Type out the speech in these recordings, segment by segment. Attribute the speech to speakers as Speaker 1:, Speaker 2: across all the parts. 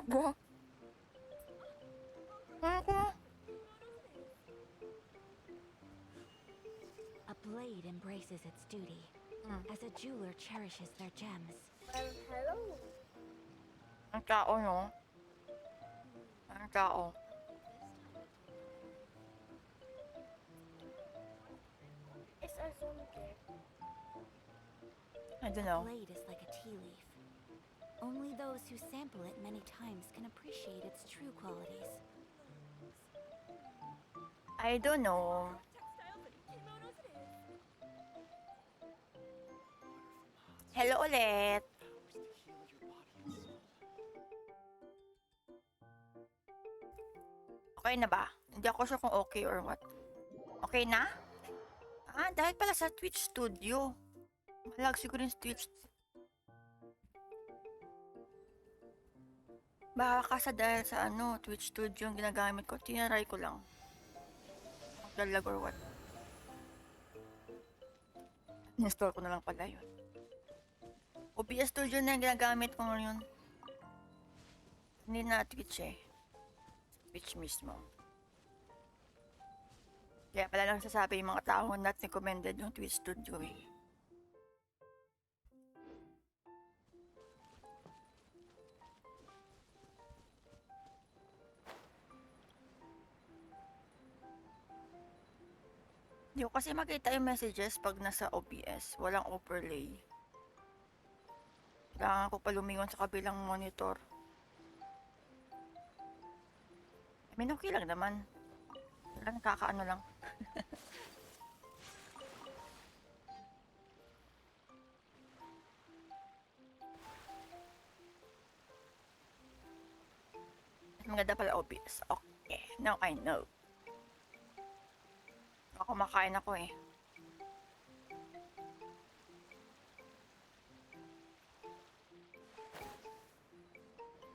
Speaker 1: Talaga? Ako?
Speaker 2: A blade embraces its duty, as a jeweler cherishes their gems.
Speaker 3: Hello.
Speaker 1: Ang tao, no? Ang tao.
Speaker 3: Is our zone there?
Speaker 1: I don't know.
Speaker 2: Blade is like a tea leaf. Only those who sample it many times can appreciate its true qualities.
Speaker 1: I don't know. Hello ulit. Okay na ba? Hindi ako sure kung okay or what. Okay na? Ah, dahil pala sa Twitch Studio. Malag siguro yung Twitch. Baka sa dahil sa Twitch Studio yung ginagamit ko. Tinaray ko lang. Maglalag or what. Install ko na lang pala yun. OBS Studio na yung ginagamit ko ngayon. Hindi na Twitch eh. Twitch mismo. Kaya pala lang sasabi yung mga tao not recommended yung Twitch Studio eh. Hindi ko kasi makita yung messages pag nasa OBS. Walang overlay. Kailangan ko pa lumingon sa kabilang monitor. I mean, okay lang naman. Nakakaano lang. Maganda pala OBS. Okay, now I know. Ako makain ako eh.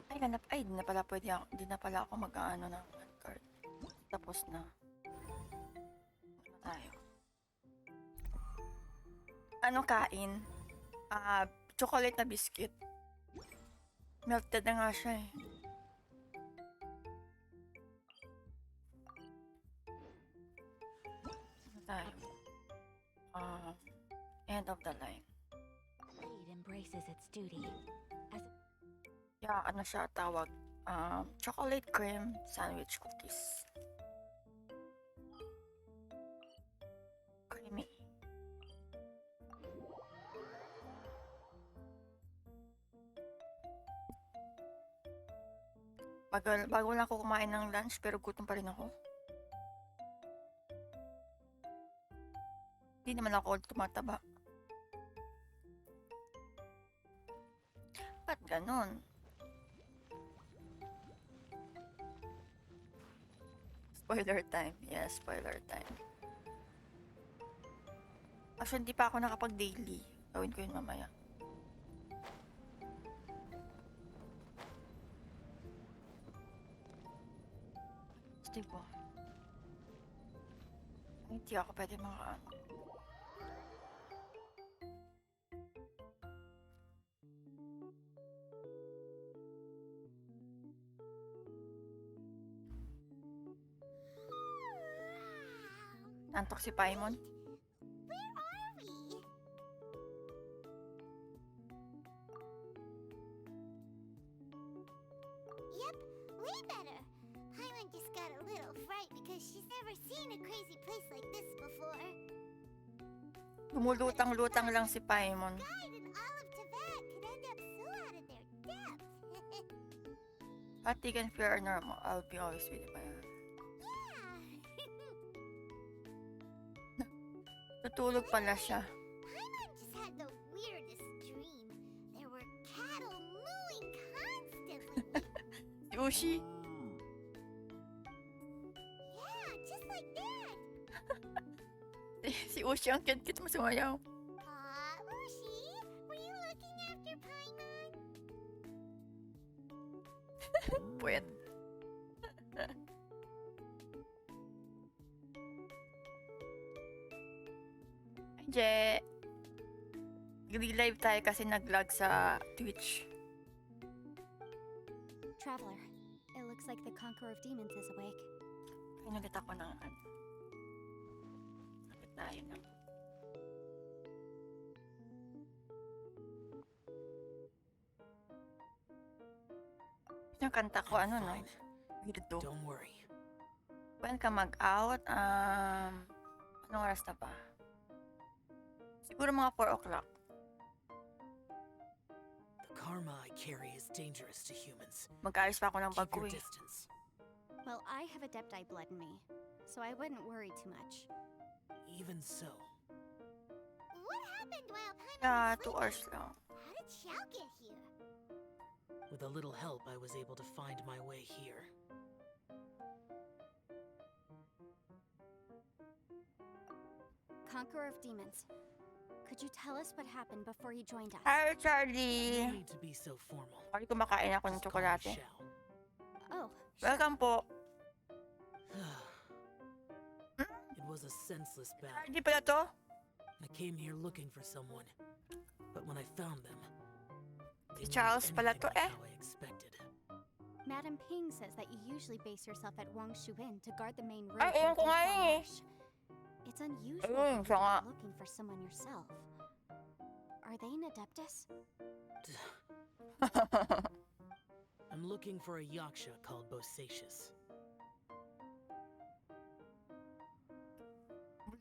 Speaker 1: Ay, ganap. Ay, di na pala pwede ako. Di na pala ako mag-ano ng card. Tapos na. Ano tayo? Ano kain? Chocolate na biscuit. Melted na nga siya eh. Ano tayo? End of the line.
Speaker 2: Blade embraces its duty, as
Speaker 1: Yeah, ano siya tawag? Chocolate cream sandwich cookies. Creamy. Bago lang ako kumain ng lunch pero gutom pa rin ako. Hindi naman ako tumataba. Ba't ganun? Spoiler time. Yes, spoiler time. Actually, hindi pa ako nakapag-daily. Gawin ko yun mamaya. Diba? Hindi ako pwede makaano. Antok si Paimon?
Speaker 3: Where are we? Yep, way better. Paimon just got a little fright because she's never seen a crazy place like this before.
Speaker 1: Lumulutang-lutang lang si Paimon.
Speaker 3: Guide in all of Tibet could end up so out of their depth.
Speaker 1: Fatigue and fear are normal. I'll be always with you.
Speaker 3: Yeah.
Speaker 1: Tutulog pala siya.
Speaker 3: Paimon just had the weirdest dream. There were cattle mooing constantly.
Speaker 1: Si Ushi.
Speaker 3: Yeah, just like that.
Speaker 1: Si Ushi ang cute-cute mo sumayaw.
Speaker 3: Ushi, were you looking after Paimon?
Speaker 1: Puwet. Hi, Je. Nag-live tayo kasi nag-lag sa Twitch.
Speaker 2: Traveler, it looks like the Conqueror of Demons is awake.
Speaker 1: Pinulit ako ng ano. Kapit tayo na. Yung kanta ko, ano no?
Speaker 4: Fine.
Speaker 1: Weirdo.
Speaker 4: Don't worry.
Speaker 1: When ka mag-out? Anong oras na ba? Siguro mga 4 o'clock.
Speaker 4: The karma I carry is dangerous to humans.
Speaker 1: Mag-ayos pa ako ng
Speaker 4: Keep
Speaker 1: bago
Speaker 4: your
Speaker 1: eh.
Speaker 4: distance.
Speaker 2: Well, I have Adepti blood in me, so I wouldn't worry too much.
Speaker 4: Even so,
Speaker 3: What happened while Paimon
Speaker 1: Yeah,
Speaker 3: was
Speaker 1: 2
Speaker 3: sleeping?
Speaker 1: hours lang.
Speaker 3: How did Xiao get here?
Speaker 4: with a little help, I was able to find my way here.
Speaker 2: Conqueror of Demons, could you tell us what happened before you joined us?
Speaker 1: Hi,
Speaker 4: No
Speaker 1: Charlie!
Speaker 4: need to be so formal.
Speaker 1: Sorry, kumakain ako ng
Speaker 4: Just call me
Speaker 1: tsokolate.
Speaker 4: Xiao.
Speaker 2: Oh,
Speaker 1: Welcome po.
Speaker 4: It was a senseless battle.
Speaker 1: Charlie pala to?
Speaker 4: I came here looking for someone, but when I found them, they
Speaker 1: Si Charles
Speaker 4: weren't
Speaker 1: pala
Speaker 4: anything
Speaker 1: to,
Speaker 4: like
Speaker 1: eh.
Speaker 4: how I expected.
Speaker 2: Madam Ping says that you usually base yourself at Wangshu Inn to guard the main road.
Speaker 1: Ay,
Speaker 2: from
Speaker 1: ewan ko nga
Speaker 2: Gate
Speaker 1: eh.
Speaker 2: Marsh. It's unusual
Speaker 1: Ayun,
Speaker 2: for
Speaker 1: siya
Speaker 2: you
Speaker 1: nga.
Speaker 2: to be looking for someone yourself. Are they an Adeptus?
Speaker 4: I'm looking for a yaksha called Bosacious.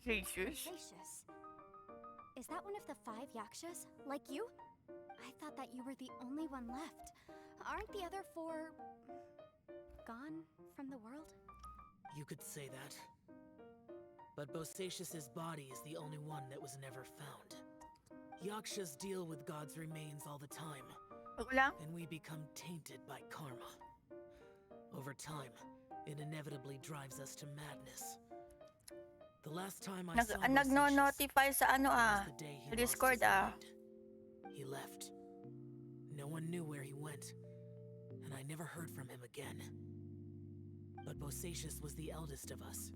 Speaker 1: Jesus.
Speaker 2: Gracious. Is that one of the 5 yakshas? Like you? I thought that you were the only one left. Aren't the other 4 gone from the world?
Speaker 4: You could say that. But Bosacious's body is the only one that was never found. Yakshas deal with God's remains all the time,
Speaker 1: Ako lang?
Speaker 4: and we become tainted by karma. Over time, it inevitably drives us to madness. The last time I saw Bosacioous
Speaker 1: Nagno-notify sa ano
Speaker 4: was the day he
Speaker 1: sa
Speaker 4: lost
Speaker 1: Discord
Speaker 4: his mind. He left. No one knew where he went, and I never heard from him again. But Bosacious was the eldest of us.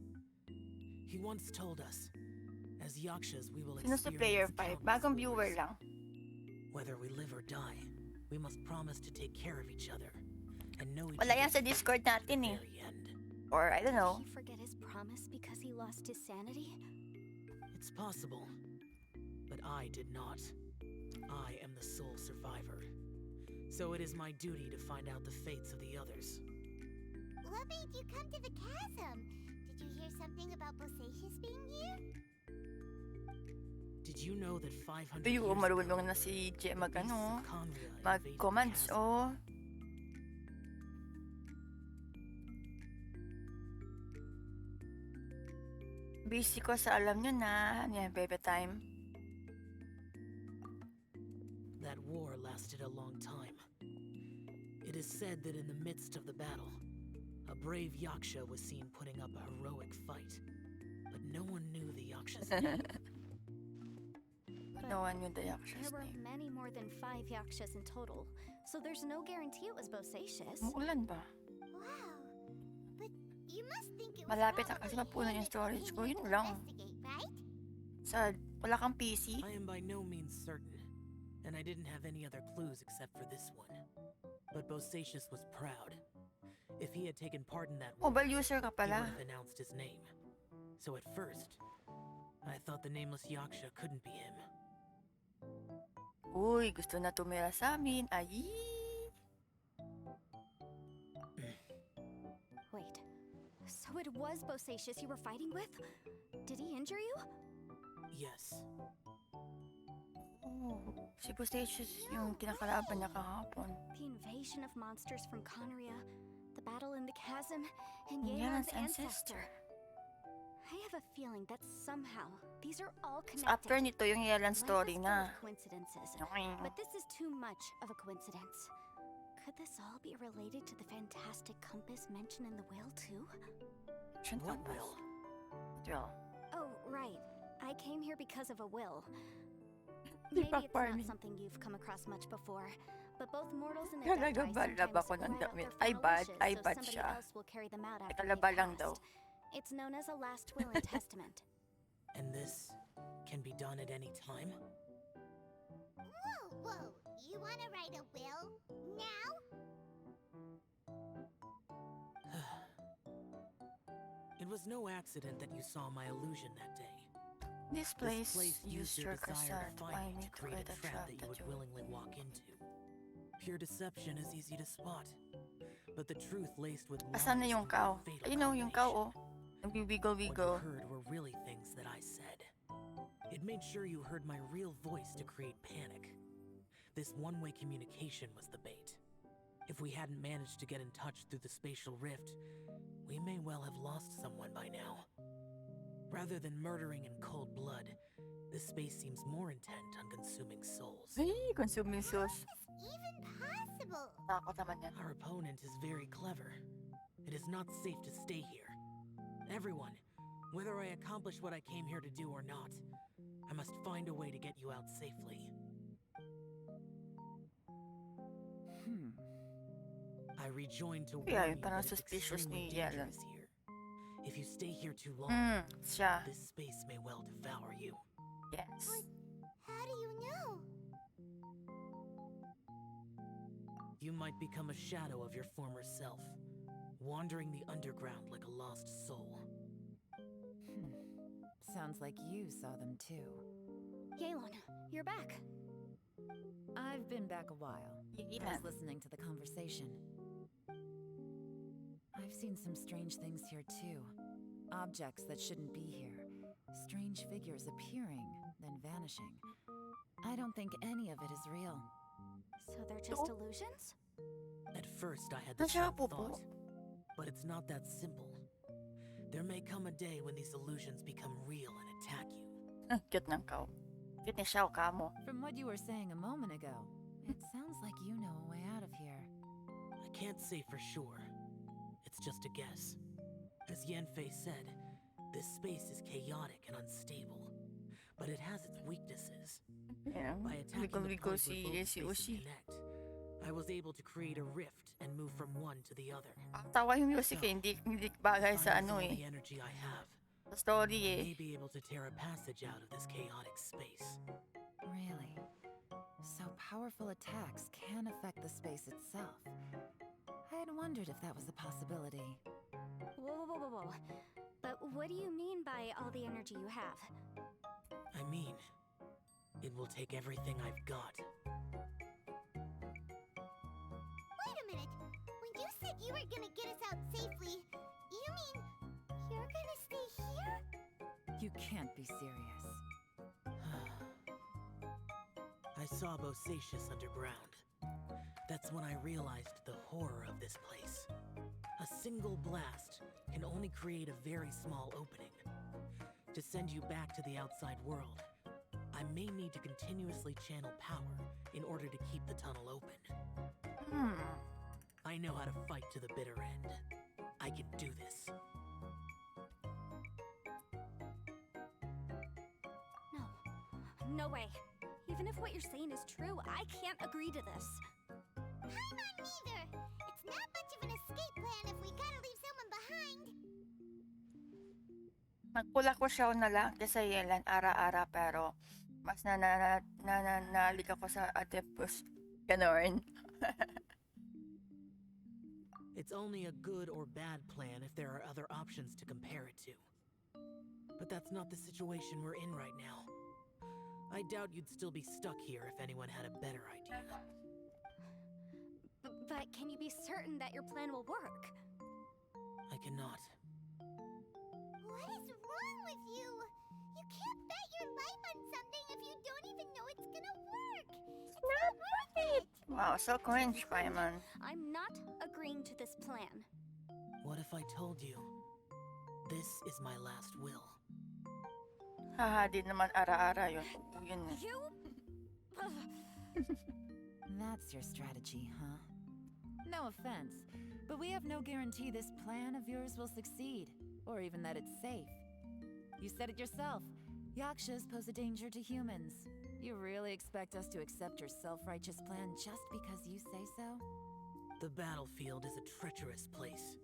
Speaker 4: He once told us, as yakshas we will
Speaker 1: Sino si Player
Speaker 4: experience
Speaker 1: 5? Bagong
Speaker 4: countless
Speaker 1: viewer
Speaker 4: wars.
Speaker 1: lang.
Speaker 4: Whether we live or die, we must promise to take care of each other and know each
Speaker 1: Wala yan
Speaker 4: other's
Speaker 1: sa Discord
Speaker 4: fate to the
Speaker 1: natin eh.
Speaker 4: very end.
Speaker 1: Or I don't know.
Speaker 2: Did he forget his promise because he lost his sanity?
Speaker 4: It's possible, but I did not. I am the sole survivor. So it is my duty to find out the fates of the others.
Speaker 3: What made you come to the chasm? Did you hear something about Bosacious being here?
Speaker 4: Did you know that 500
Speaker 1: Uy,
Speaker 4: years
Speaker 1: marunong
Speaker 4: ago,
Speaker 1: na si Je
Speaker 4: the beasts
Speaker 1: mag-ano.
Speaker 4: of Conria invaded the
Speaker 1: Mag-commands,
Speaker 4: chasm?
Speaker 1: oh. Busy ko sa alam nyo na. Ano yan, baby time.
Speaker 4: That war lasted a long time. It is said that in the midst of the battle, a brave yaksha was seen putting up a heroic fight. But no one knew the yaksha's name.
Speaker 1: No one knew the
Speaker 2: There
Speaker 1: Yakshas
Speaker 2: were
Speaker 1: name.
Speaker 2: many more than 5 yakshas in total, so there's no guarantee it was Bosacious.
Speaker 1: Umuulan ba?
Speaker 3: Wow. But you must think it was
Speaker 1: Malapit na
Speaker 3: probably
Speaker 1: kasi mapuno
Speaker 3: him
Speaker 1: yung
Speaker 3: that
Speaker 1: storage
Speaker 3: came
Speaker 1: ko.
Speaker 3: here
Speaker 1: Yun
Speaker 3: to
Speaker 1: lang.
Speaker 3: investigate, right?
Speaker 1: Sa, wala kang PC?
Speaker 4: I am by no means certain, and I didn't have any other clues except for this one. But Bosacious was proud. If he had taken part in that war,
Speaker 1: Mobile user ka
Speaker 4: he would
Speaker 1: pala.
Speaker 4: have announced his name. So at first, I thought the nameless yaksha couldn't be him.
Speaker 1: Uy, gusto na tumira sa amin. Ay!
Speaker 2: Wait, so it was Bosacious you were fighting with? Did he injure you?
Speaker 4: Yes,
Speaker 1: Oh, si Bostacious yung kinakalaban niya kahapon.
Speaker 2: The invasion of monsters from Conria, the battle in the chasm, and
Speaker 1: Yelan's
Speaker 2: Yelan's ancestor. I have a feeling that somehow these are all connected.
Speaker 1: After nito yung Yelan
Speaker 2: Life
Speaker 1: story
Speaker 2: is full
Speaker 1: na.
Speaker 2: of coincidences,
Speaker 1: Okay.
Speaker 2: but this is too much of a coincidence. Could this all be related to the fantastic compass mentioned in the will too?
Speaker 1: Ancient
Speaker 4: what
Speaker 1: compass.
Speaker 4: will?
Speaker 1: Well,
Speaker 2: Oh, right. I came here because of a will.
Speaker 1: Di
Speaker 2: Maybe
Speaker 1: pa
Speaker 2: it's not
Speaker 1: farming.
Speaker 2: something you've come across much before, but both mortals and
Speaker 1: Talaga
Speaker 2: Adepti
Speaker 1: ba? Laba ko ng
Speaker 2: sometimes write out
Speaker 1: damit.
Speaker 2: their
Speaker 1: Ay,
Speaker 2: final
Speaker 1: bad.
Speaker 2: wishes
Speaker 1: Ay,
Speaker 2: so
Speaker 1: bad
Speaker 2: somebody
Speaker 1: siya.
Speaker 2: else will carry them out after
Speaker 1: Nakalaba
Speaker 2: they've
Speaker 1: lang
Speaker 2: passed.
Speaker 1: daw.
Speaker 2: It's known as a last will and testament.
Speaker 4: And this can be done at any time?
Speaker 3: Whoa, whoa. You want to write a will? Now?
Speaker 4: It was no accident that you saw my illusion that day.
Speaker 1: This
Speaker 4: This
Speaker 1: place used
Speaker 4: your
Speaker 1: your
Speaker 4: desire
Speaker 1: concern
Speaker 4: to
Speaker 1: to
Speaker 4: find me
Speaker 1: me
Speaker 4: to
Speaker 1: to
Speaker 4: create
Speaker 1: create
Speaker 4: a trap that you would willingly walk into. Pure deception is easy to spot, but the truth laced with lies
Speaker 1: Asan na yung
Speaker 4: can be a
Speaker 1: cow?
Speaker 4: fatal
Speaker 1: Ayun o, yung cow
Speaker 4: combination.
Speaker 1: oh.
Speaker 4: What you
Speaker 1: Nagbibigo-bigo.
Speaker 4: heard were really things that I said. It made sure you heard my real voice to create panic. This one-way communication was the bait. If we hadn't managed to get in touch through the spatial rift, we may well have lost someone by now. Rather than murdering in cold blood, this space seems more intent on consuming souls.
Speaker 1: Ay, consuming sauce.
Speaker 3: Is even possible?
Speaker 1: Takot naman yan.
Speaker 4: Our opponent is very clever. It is not safe to stay here. Everyone, whether I accomplish what I came here to do or not, I must find a way to get you out safely. I rejoined to warn
Speaker 1: Kaya
Speaker 4: you
Speaker 1: yun, parang
Speaker 4: that it's
Speaker 1: suspicious
Speaker 4: extremely
Speaker 1: ni Yellen.
Speaker 4: dangerous here. If you stay here too long,
Speaker 1: Siya.
Speaker 4: this space may well devour you.
Speaker 1: Yes.
Speaker 3: How do you know?
Speaker 4: You might become a shadow of your former self, wandering the underground like a lost soul.
Speaker 5: Sounds like you saw them too.
Speaker 2: Yelan, you're back.
Speaker 5: I've been back a while. I
Speaker 1: Yeah.
Speaker 5: was listening to the conversation. I've seen some strange things here too. Objects that shouldn't be here. Strange figures appearing, then vanishing. I don't think any of it is real.
Speaker 2: So they're just illusions?
Speaker 4: At first, I had the
Speaker 1: Nasya
Speaker 4: same
Speaker 1: po
Speaker 4: thought,
Speaker 1: po.
Speaker 4: but it's not that simple. There may come a day when these illusions become real and attack you.
Speaker 1: Cute ng cow. Cute ni Xiao Kamo.
Speaker 5: From what you were saying a moment ago, it sounds like you know a way out of here.
Speaker 4: I can't say for sure. It's just a guess. As Yanfei said, this space is chaotic and unstable, but it has its weaknesses.
Speaker 1: Yeah.
Speaker 4: By attacking the
Speaker 1: Ligo-ligo
Speaker 4: point where
Speaker 1: si
Speaker 4: both
Speaker 1: si
Speaker 4: spaces
Speaker 1: Ushi.
Speaker 4: connect, I was able to create a rift and move from one to the other.
Speaker 1: Ang tawa yung music eh. Hindi bagay
Speaker 4: If
Speaker 1: sa
Speaker 4: I use
Speaker 1: ano
Speaker 4: all
Speaker 1: eh.
Speaker 4: the energy I have,
Speaker 1: Sa story
Speaker 4: I
Speaker 1: eh.
Speaker 4: may be able to tear a passage out of this chaotic space.
Speaker 5: Really? So powerful attacks can affect the space itself. I had wondered if that was a possibility.
Speaker 2: Whoa. But what do you mean by all the energy you have?
Speaker 4: I mean, it will take everything I've got.
Speaker 3: Wait a minute. When you said you were gonna get us out safely, you mean you're gonna stay here?
Speaker 5: You can't be serious.
Speaker 4: I saw Bosacius underground. That's when I realized the horror of this place. A single blast can only create a very small opening. To send you back to the outside world, I may need to continuously channel power in order to keep the tunnel open. I know how to fight to the bitter end. I can do this.
Speaker 2: No way. Even if what you're saying is true, I can't agree to this.
Speaker 3: Paimon neither. It's not much of an escape plan if we gotta leave someone behind.
Speaker 1: Magpula ko siya na lang kaysa Yelan ara-ara pero mas nalik ako sa Adeptus. Ganon.
Speaker 4: It's only a good or bad plan if there are other options to compare it to. But that's not the situation we're in right now. I doubt you'd still be stuck here if anyone had a better idea.
Speaker 2: But can you be certain that your plan will work?
Speaker 4: I cannot.
Speaker 3: What is wrong with you? You can't bet your life on something if you don't even know it's gonna work. It's not worth it.
Speaker 1: Wow, so cringe, Paimon.
Speaker 2: I'm not agreeing to this plan.
Speaker 4: What if I told you, this is my last will?
Speaker 1: Haha, di naman ara-ara yun. Yun.
Speaker 2: You?
Speaker 5: That's your strategy, huh? No offense, but we have no guarantee this plan of yours will succeed, or even that it's safe. You said it yourself. Yakshas pose a danger to humans. You really expect us to accept your self-righteous plan just because you say so?
Speaker 4: The battlefield is a treacherous place.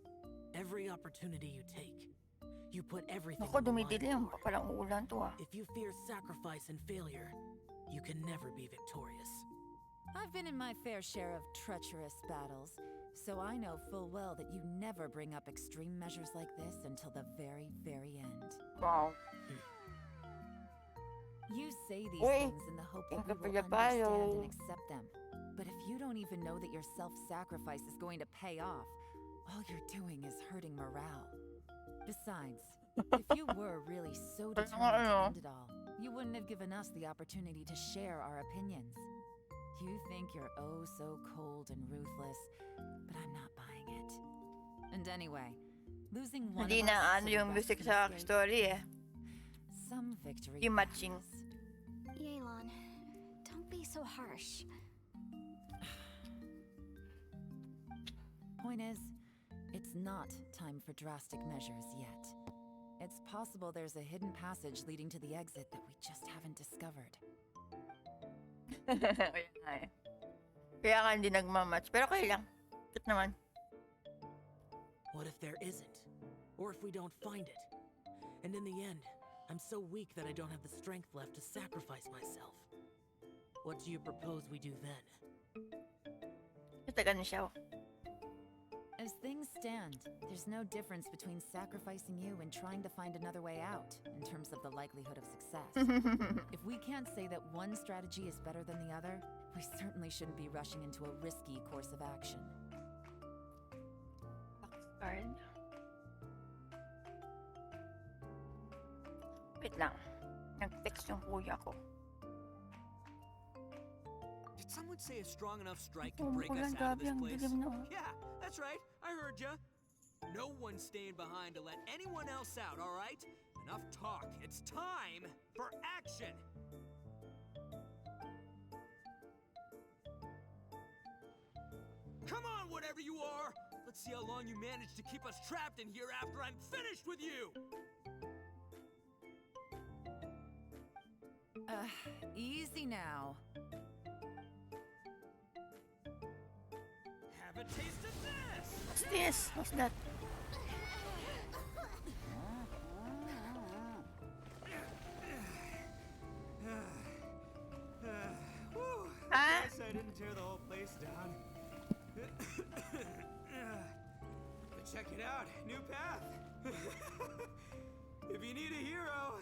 Speaker 4: Every opportunity you take, you put everything
Speaker 1: Ako,
Speaker 4: on the line
Speaker 1: dumidilim.
Speaker 4: for.
Speaker 1: Papalang uulan to ah.
Speaker 4: If you fear sacrifice and failure, you can never be victorious.
Speaker 5: I've been in my fair share of treacherous battles, so I know full well that you never bring up extreme measures like this until the very, very end.
Speaker 1: Wow.
Speaker 5: You say these
Speaker 1: Uy,
Speaker 5: things in the hope that
Speaker 1: yung
Speaker 5: we will
Speaker 1: kapayapay,
Speaker 5: understand
Speaker 1: oh.
Speaker 5: and accept them. But if you don't even know that your self-sacrifice is going to pay off, all you're doing is hurting morale. Besides, if you were really so determined to end it all, you wouldn't have given us the opportunity to share our opinions. You think you're oh so cold and ruthless, but I'm not buying it. And anyway, losing one
Speaker 1: Hindi
Speaker 5: of
Speaker 1: na
Speaker 5: us
Speaker 1: ano
Speaker 5: to the
Speaker 1: yung
Speaker 5: rest
Speaker 1: music
Speaker 5: is
Speaker 1: sa
Speaker 5: great.
Speaker 1: story eh.
Speaker 5: Some victory
Speaker 1: Yung matching.
Speaker 5: passes.
Speaker 2: Yelan, don't be so harsh.
Speaker 5: Point is, it's not time for drastic measures yet. It's possible there's a hidden passage leading to the exit that we just haven't discovered.
Speaker 1: Kaya nga eh. Kaya nga hindi nagmamatch. Pero okay lang. Cute naman.
Speaker 4: What if there isn't? Or if we don't find it? And in the end, I'm so weak that I don't have the strength left to sacrifice myself. What do you propose we do then?
Speaker 1: Ito ganun siya.
Speaker 5: As things stand, there's no difference between sacrificing you and trying to find another way out in terms of the likelihood of success. If we can't say that one strategy is better than the other, we certainly shouldn't be rushing into a risky course of action.
Speaker 1: Card. Wait lang. Nag-text yung kuya ko.
Speaker 6: Did someone say a strong enough strike can
Speaker 1: Oh,
Speaker 6: break us
Speaker 1: ang
Speaker 6: out of
Speaker 1: gabi,
Speaker 6: this
Speaker 1: ang
Speaker 6: place?
Speaker 1: dilim na.
Speaker 6: Yeah, that's right. I heard ya. No one's staying behind to let anyone else out, all right? Enough talk. It's time for action. Come on, whatever you are. Let's see how long you manage to keep us trapped in here after I'm finished with you.
Speaker 5: Easy now.
Speaker 6: Have a taste of this.
Speaker 1: What's this? What's that?
Speaker 6: Whew.
Speaker 1: Ah?
Speaker 6: Guess I didn't tear the whole place down. But check it out, new path. If you need a hero,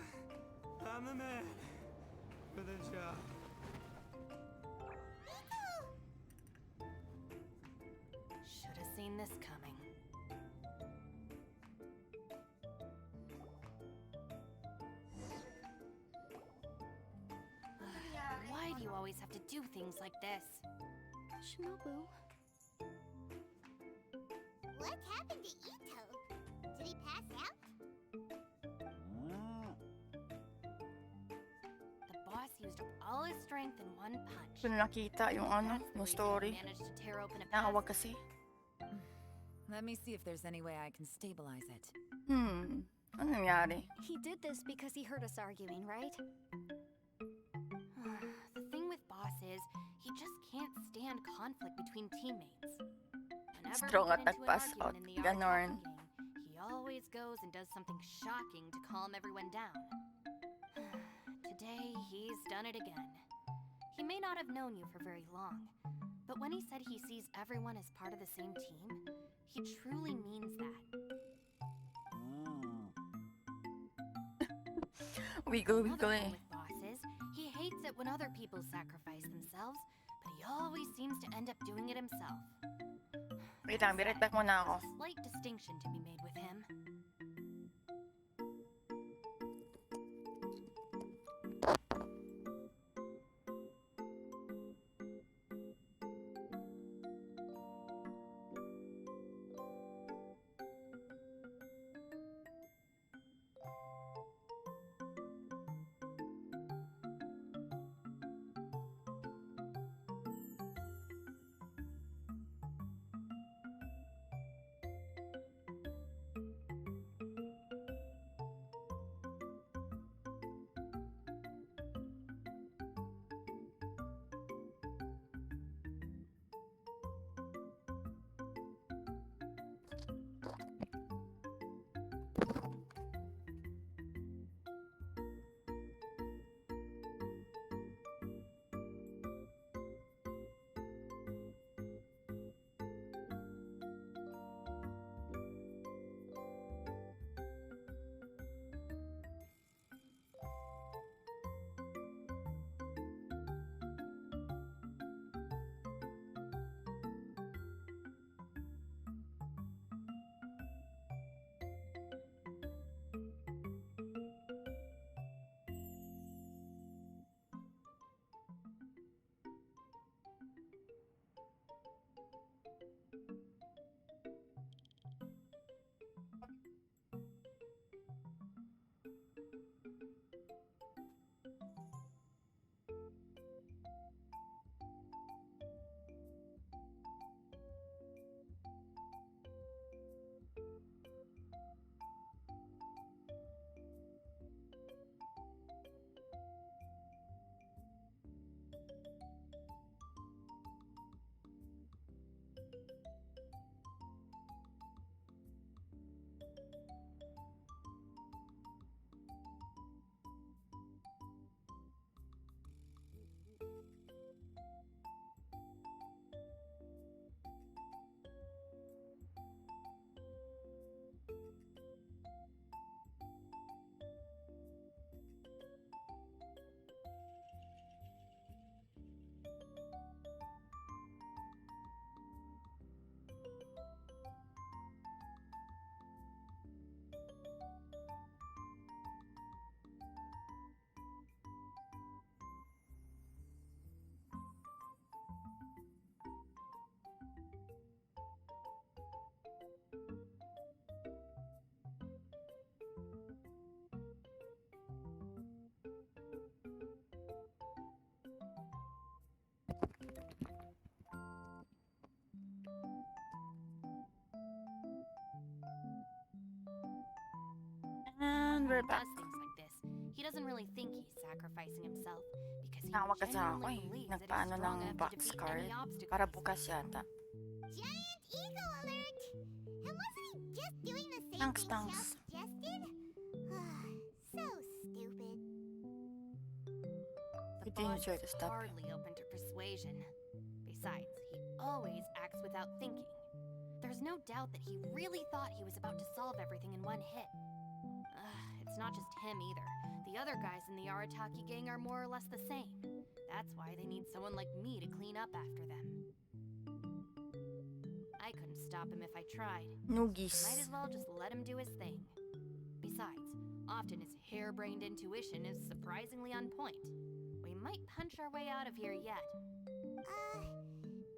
Speaker 6: I'm the man for the job.
Speaker 7: Should have seen this coming. Why do you always have to do things like this?
Speaker 2: Shinobu,
Speaker 3: What happened to Ito? Did he pass out?
Speaker 7: The boss used up all his strength in one punch.
Speaker 1: Doon nakita yung ano,
Speaker 7: That's the
Speaker 1: yung
Speaker 7: reason
Speaker 1: story.
Speaker 7: he managed to tear open a
Speaker 1: Nakawag
Speaker 7: passage.
Speaker 1: kasi.
Speaker 5: Let me see if there's any way I can stabilize it.
Speaker 1: Ano nangyari?
Speaker 2: he did this because he heard us arguing, right?
Speaker 7: The thing with boss is, he just can't stand conflict between teammates. Whenever
Speaker 1: Strong
Speaker 7: we get
Speaker 1: attack
Speaker 7: into an
Speaker 1: pass
Speaker 7: argument
Speaker 1: out.
Speaker 7: in the
Speaker 1: Ganon.
Speaker 7: Arctic gang, he always goes and does something shocking to calm everyone down. Today, he's done it again. He may not have known you for very long, but when he said he sees everyone as part of the same team, he truly means that.
Speaker 1: Wiggle,
Speaker 7: Another
Speaker 1: wiggle
Speaker 7: thing
Speaker 1: eh.
Speaker 7: with boss is, he hates it when other people sacrifice themselves, but he always seems to end up doing it himself.
Speaker 1: Wait lang, be right back muna ako.
Speaker 7: There's a slight distinction to be made with him.
Speaker 1: And we're
Speaker 7: who
Speaker 1: back.
Speaker 7: does things like this, he doesn't really think he's sacrificing himself because he
Speaker 1: Tawag kasi ako
Speaker 7: genuinely
Speaker 1: eh.
Speaker 7: believes that he's
Speaker 1: Nagpaano
Speaker 7: strong
Speaker 1: ng
Speaker 7: enough
Speaker 1: box
Speaker 7: to defeat
Speaker 1: card
Speaker 7: any obstacle.
Speaker 1: para bukas yata.
Speaker 3: Giant eagle alert! And wasn't he just doing the same
Speaker 1: Thanks,
Speaker 3: thing
Speaker 1: thanks.
Speaker 3: Shao suggested? So stupid.
Speaker 7: The
Speaker 1: You didn't
Speaker 7: boss
Speaker 1: try to
Speaker 7: is
Speaker 1: stop him.
Speaker 7: hardly open to persuasion. Besides, he always acts without thinking. There's no doubt that he really thought he was about to solve everything in one hit. It's not just him either. The other guys in the Arataki gang are more or less the same. That's why they need someone like me to clean up after them. I couldn't stop him if I tried. Might
Speaker 1: Noogies.
Speaker 7: as well just let him do his thing. Besides, often his harebrained intuition is surprisingly on point. We might punch our way out of here yet.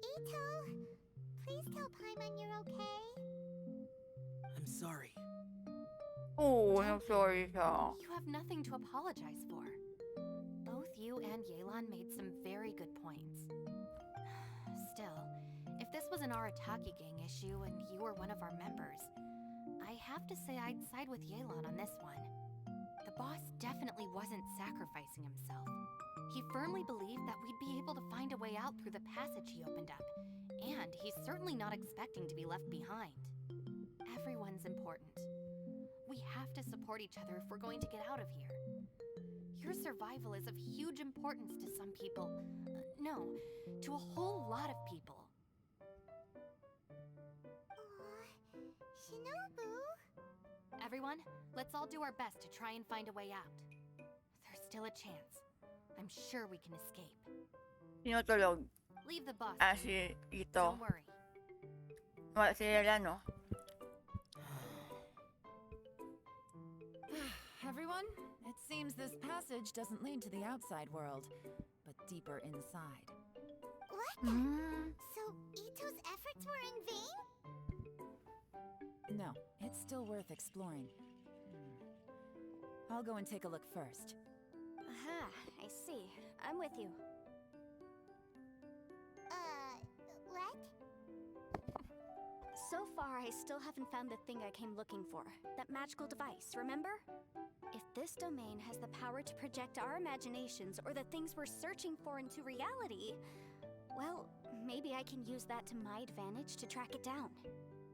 Speaker 3: Ito, please tell Paimon you're okay.
Speaker 4: I'm sorry.
Speaker 1: Oh, I'm sorry siya.
Speaker 7: You have nothing to apologize for. Both you and Yelan made some very good points. Still, if this was an Arataki gang issue and you were one of our members, I have to say I'd side with Yelan on this one. The boss definitely wasn't sacrificing himself. He firmly believed that we'd be able to find a way out through the passage he opened up, and he's certainly not expecting to be left behind. Everyone's important. We have to support each other if we're going to get out of here. Your survival is of huge importance to some people. No, to a whole lot of people.
Speaker 3: Shinobu?
Speaker 7: Everyone, let's all do our best to try and find a way out. There's still a chance. I'm sure we can escape.
Speaker 1: Tinutulog.
Speaker 7: Leave the boss.
Speaker 1: Si Ito.
Speaker 7: Don't worry.
Speaker 1: Wala si Lela, no?
Speaker 5: Everyone, it seems this passage doesn't lead to the outside world, but deeper inside.
Speaker 3: What?
Speaker 1: Hmm.
Speaker 3: So Ito's efforts were in vain?
Speaker 5: No, it's still worth exploring. I'll go and take a look first.
Speaker 2: Aha, I see. I'm with you.
Speaker 3: What?
Speaker 2: So far, I still haven't found the thing I came looking for. That magical device, remember? If this domain has the power to project our imaginations or the things we're searching for into reality, well, maybe I can use that to my advantage to track it down.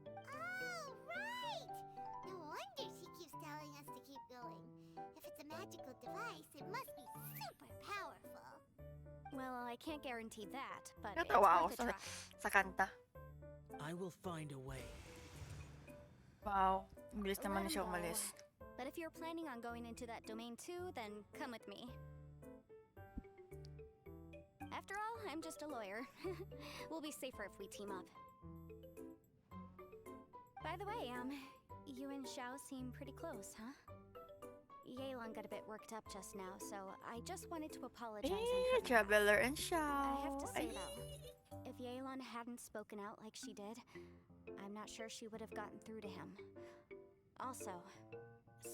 Speaker 3: Oh, right! No wonder she keeps telling us to keep going. If it's a magical device, it must be super powerful.
Speaker 2: Well, I can't guarantee that, but it's
Speaker 1: Natawa ako
Speaker 2: worth a try.
Speaker 1: sa kanta.
Speaker 4: I will find a way.
Speaker 1: Wow. Bilis naman
Speaker 2: Let
Speaker 1: siya
Speaker 2: 'em go.
Speaker 1: umalis.
Speaker 2: But if you're planning on going into that domain too, then come with me. After all, I'm just a lawyer. We'll be safer if we team up. By the way, you and Xiao seem pretty close, huh? Yelan got a bit worked up just now, so I just wanted to apologize on her behalf.
Speaker 1: Traveler and
Speaker 2: I
Speaker 1: Xiao.
Speaker 2: have to say
Speaker 1: Ay.
Speaker 2: though, if Yelan hadn't spoken out like she did, I'm not sure she would have gotten through to him. Also,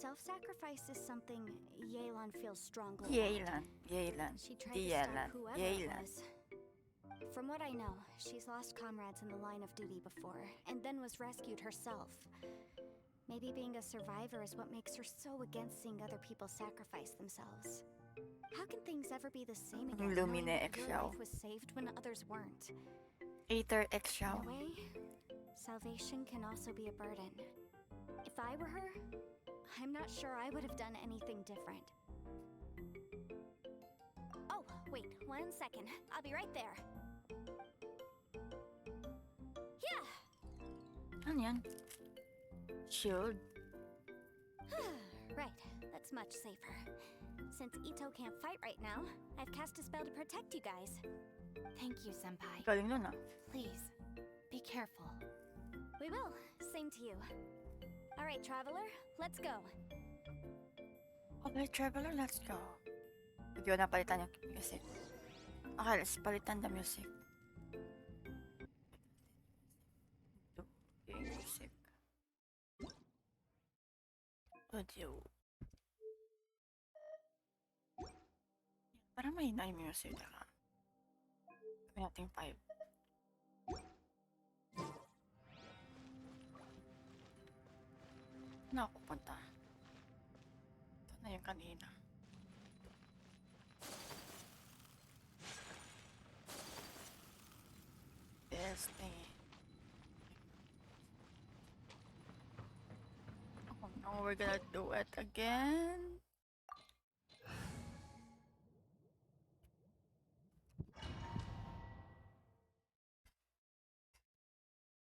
Speaker 2: self-sacrifice is something Yelan feels strongly about.
Speaker 1: Yelan.
Speaker 2: She tried
Speaker 1: Di
Speaker 2: to stop
Speaker 1: Yelan.
Speaker 2: whoever
Speaker 1: Yelan.
Speaker 2: it was. From what I know, she's lost comrades in the line of duty before, and then was rescued herself. Maybe being a survivor is what makes her so against seeing other people sacrifice themselves. How can things ever be the same again, knowing
Speaker 1: Lumine
Speaker 2: that
Speaker 1: X
Speaker 2: your
Speaker 1: Xiao.
Speaker 2: life was saved when others weren't?
Speaker 1: Aether X Xiao.
Speaker 2: In a way, salvation can also be a burden. If I were her, I'm not sure I would have done anything different. Oh, wait, 1 second. I'll be right there. Yeah!
Speaker 1: Ano yan? Shield.
Speaker 2: Right, that's much safer. Since Ito can't fight right now, I've cast a spell to protect you guys.
Speaker 7: Thank you, Senpai.
Speaker 1: Galing nun ah.
Speaker 7: Please, be careful.
Speaker 2: We will. Same to you. All right, traveler, let's go.
Speaker 1: Okay, Traveler, let's go. Hindi ko napalitan yung music. Okay, let's palitan the music. Okay, music. Audio. Parang mahina yung music. Teka. Gawin natin 5. Na ako punta. yun kanina. This thing. Oh no, we're gonna do it again.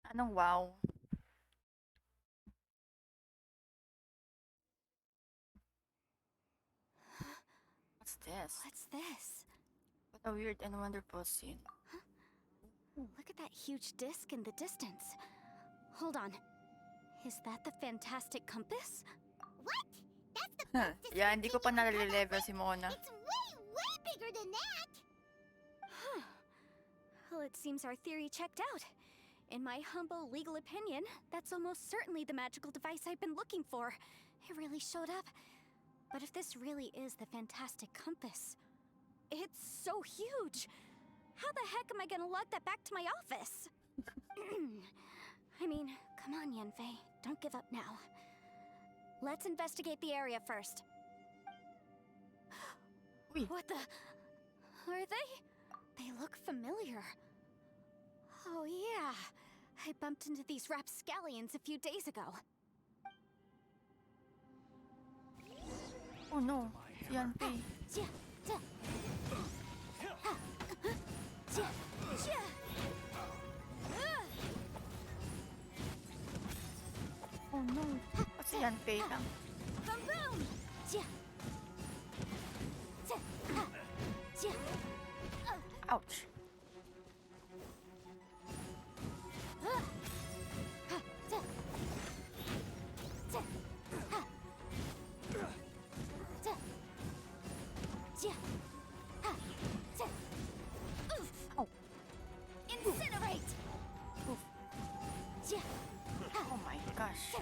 Speaker 1: Anong wow? What's this?
Speaker 2: What's this?
Speaker 1: What a weird and wonderful scene.
Speaker 2: Look at that huge disc in the distance. Hold on. Is that the fantastic compass?
Speaker 3: What? That's the
Speaker 1: Huh.
Speaker 3: best
Speaker 1: Yeah, hindi ko pa
Speaker 3: description you've come up
Speaker 1: nalile-level
Speaker 3: with.
Speaker 1: si Mona.
Speaker 3: It's way bigger than that.
Speaker 2: Well, it seems our theory checked out. In my humble legal opinion, that's almost certainly the magical device I've been looking for. It really showed up. But if this really is the fantastic compass, it's so huge. How the heck am I gonna lug that back to my office? I mean, come on, Yanfei. Don't give up now. Let's investigate the area first.
Speaker 1: Uy.
Speaker 2: What the? Are they? They look familiar. Oh, yeah. I bumped into these rapscallions a few days ago.
Speaker 1: Oh no, si Yanpei.
Speaker 2: Jia, jia. Ha, jia, jia.
Speaker 1: Oh no, ba't si Yanpei lang?
Speaker 2: Boom, boom. Jia. Jia, ha, jia.
Speaker 1: Ouch. Oh.
Speaker 2: Incinerate!
Speaker 1: Oh my gosh.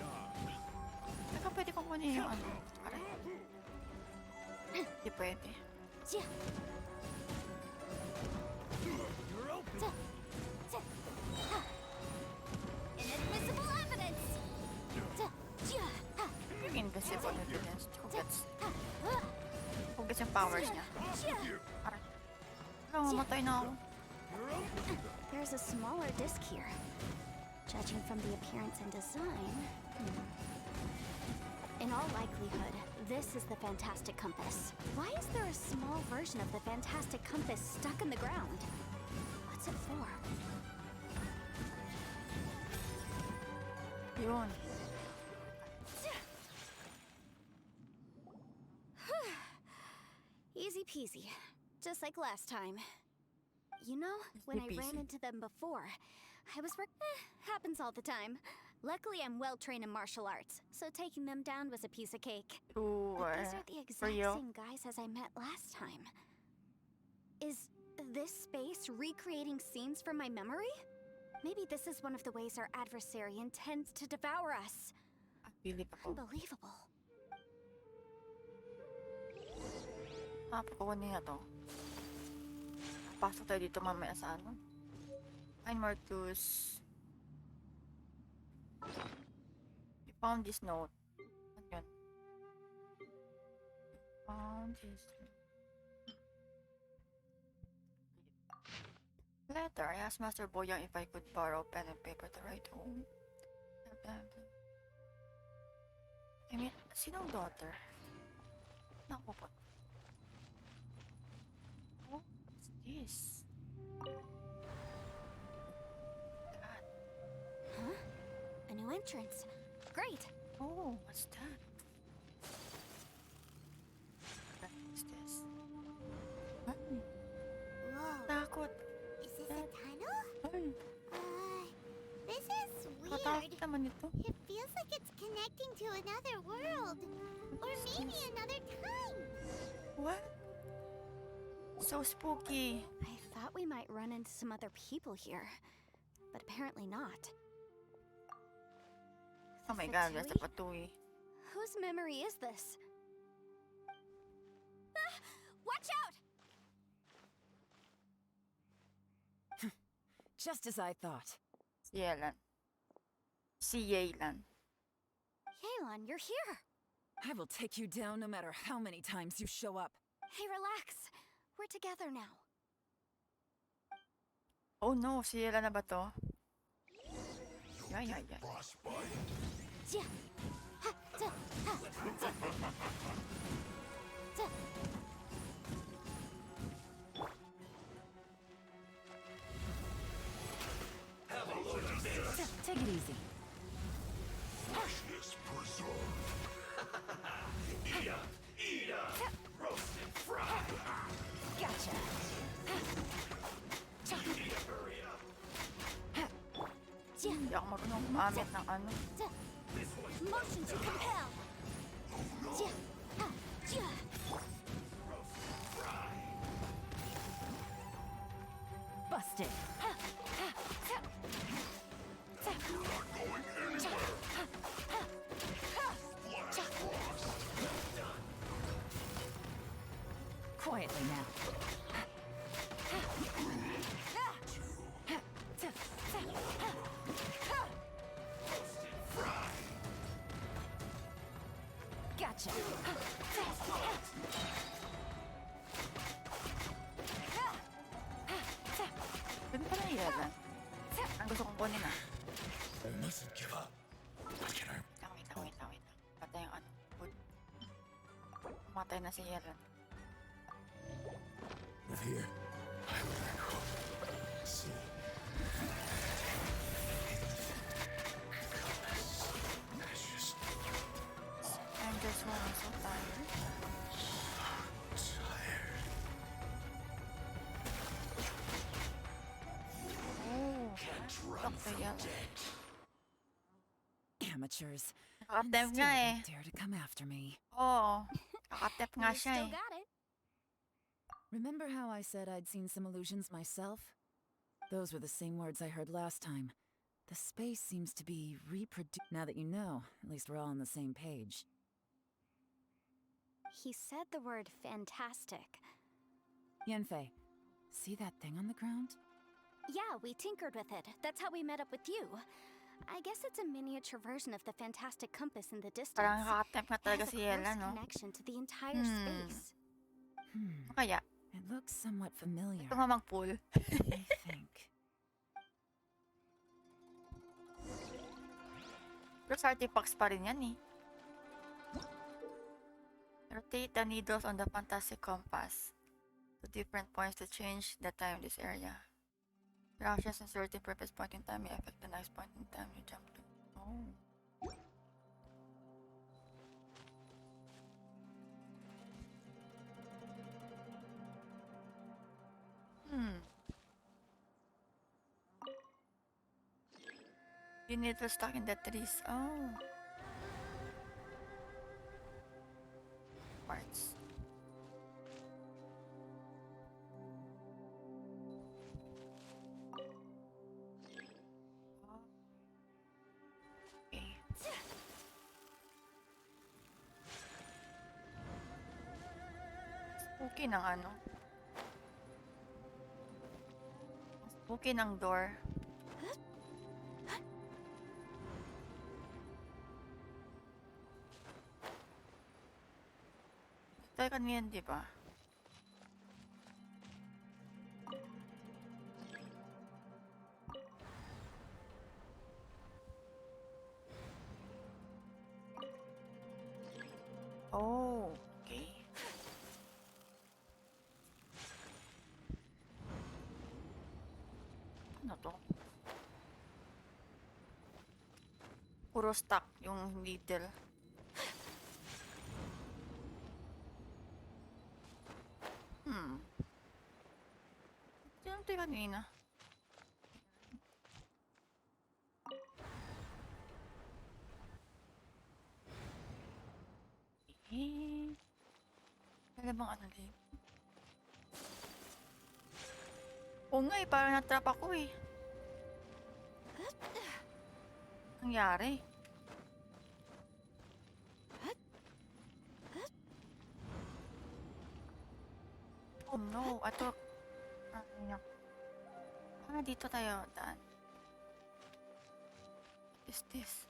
Speaker 1: Teka, pwede kong kunin yung ano. Aray. Hindi pwede.
Speaker 2: Inadmissible evidence!
Speaker 1: Yung invisible evidence. Kung gets yung powers niya. Aray. Aray, mamatay na ako.
Speaker 2: There's a smaller disc here. Judging from the appearance and design... In all likelihood, this is the Fantastic Compass. Why is there a small version of the Fantastic Compass stuck in the ground? What's it for?
Speaker 1: Yun.
Speaker 2: Easy peasy. Just like last time. You know, when I
Speaker 1: Easy
Speaker 2: ran
Speaker 1: peasy.
Speaker 2: into them before, I was happens all the time. Luckily, I'm well trained in martial arts, so taking them down was a piece of cake.
Speaker 1: To,
Speaker 2: But these are the
Speaker 1: for
Speaker 2: exact
Speaker 1: you.
Speaker 2: same guys as I met last time. Is this space recreating scenes from my memory? Maybe this is one of the ways our adversary intends to devour us.
Speaker 1: Pili ako.
Speaker 2: Unbelievable.
Speaker 1: Kukunin na to. Pasok tayo dito mamaya sa ano. Find more clues. We found this note. Ano yun? Found this letter. I asked Master Boyang if I could borrow pen and paper to write home. I mean, sinong daughter? Naku po. Oh, what's this? God.
Speaker 2: Huh? A new entrance. Great.
Speaker 1: Oh, what's that? What is this? Ay,
Speaker 3: Whoa.
Speaker 1: takot.
Speaker 3: Is this a tunnel?
Speaker 1: Ay,
Speaker 3: This is weird.
Speaker 1: katakot naman ito.
Speaker 3: It feels like it's connecting to another world. Or maybe another time.
Speaker 1: What? So spooky.
Speaker 2: I thought we might run into some other people here, but apparently not.
Speaker 1: Oh my god, that's a patui.
Speaker 2: Whose memory is this? Ah, watch out!
Speaker 5: Just as I thought.
Speaker 1: Si Yelan. Si Yelan.
Speaker 2: Yelan, you're here.
Speaker 5: I will take you down no matter how many times you show up.
Speaker 2: Hey, relax. We're together now.
Speaker 1: Oh no, si Yela na ba to? Yeah.
Speaker 2: Ja. Ha, ja, ha, ja. Ja.
Speaker 5: Take it easy.
Speaker 8: Freshness preserved. Roasted fried.
Speaker 5: Gotcha.
Speaker 8: Hurry up.
Speaker 2: Ja.
Speaker 1: Hindi ako marunong gumamit ng ano.
Speaker 2: Ja. Motion to compel. Ja. Ha, ja.
Speaker 5: Busted. Quietly now. Gotcha.
Speaker 1: Pwede pa na Yela. Ang gusto kong kunin ah.
Speaker 8: I mustn't give up. Can I?
Speaker 1: Wait lang. Patay yung ano. Wood. Pumatay na si Yela.
Speaker 8: With here, I will hope. See. Ashes.
Speaker 1: I'm just so tired.
Speaker 8: Tired.
Speaker 1: Oh,
Speaker 8: Can't run
Speaker 1: Dr.
Speaker 8: from
Speaker 1: Yela.
Speaker 8: death.
Speaker 5: Amateurs.
Speaker 1: Kakatep
Speaker 5: Still
Speaker 1: nga eh.
Speaker 5: don't dare to come after me.
Speaker 1: Oo. Kakatep nga
Speaker 2: You
Speaker 1: siya
Speaker 2: still
Speaker 1: eh.
Speaker 2: got it.
Speaker 5: Remember how I said I'd seen some illusions myself? Those were the same words I heard last time. The space seems to be Now that you know, at least we're all on the same page.
Speaker 2: He said the word fantastic.
Speaker 5: Yanfei, see that thing on the ground?
Speaker 2: Yeah, we tinkered with it. That's how we met up with you. I guess it's a miniature version of the fantastic compass in the distance.
Speaker 1: Parang kakatep nga
Speaker 2: It
Speaker 1: talaga
Speaker 2: has a
Speaker 1: si Yela,
Speaker 2: close
Speaker 1: no?
Speaker 2: connection to the entire space.
Speaker 1: Ano kaya?
Speaker 5: It looks somewhat familiar.
Speaker 1: Ito nga mag-pull.
Speaker 5: I think.
Speaker 1: Pero sa artifacts pa rin yan eh. Rotate the needles on the fantastic compass to different points to change the time in this area. Your actions in certain previous point in time may affect the next point in time you jump to. Oh. You need to stuck in the trees. Oh. Parts. Okay. Spooky ng ano. Spooky ng door. Tayo kanina, di ba? Oh, okay. Ano to? Puro stuck yung needle. Sino tayo kanina? Ano bang ano din? Oo nga eh, parang natrap ako eh. Nangyari? Oh no, ato. Dito tayo daan. What is this?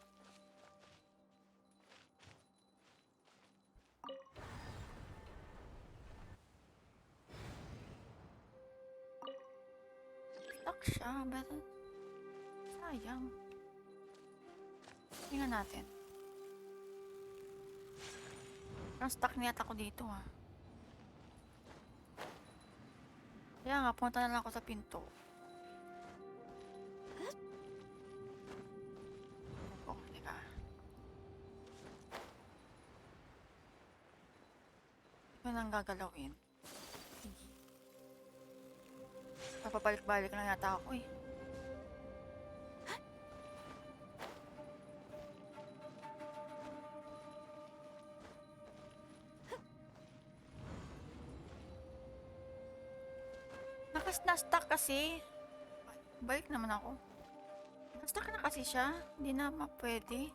Speaker 1: siya. Pero, sayang. Tingnan natin. Parang stuck niyata ako dito ah. Kaya nga, punta na lang ako sa pinto. Oh, teka. Ito nang gagalawin. Sige. Papabalik-balik lang yata ako eh. Na-stuck kasi. Balik naman ako. Na-stuck na kasi siya. Hindi na pwede.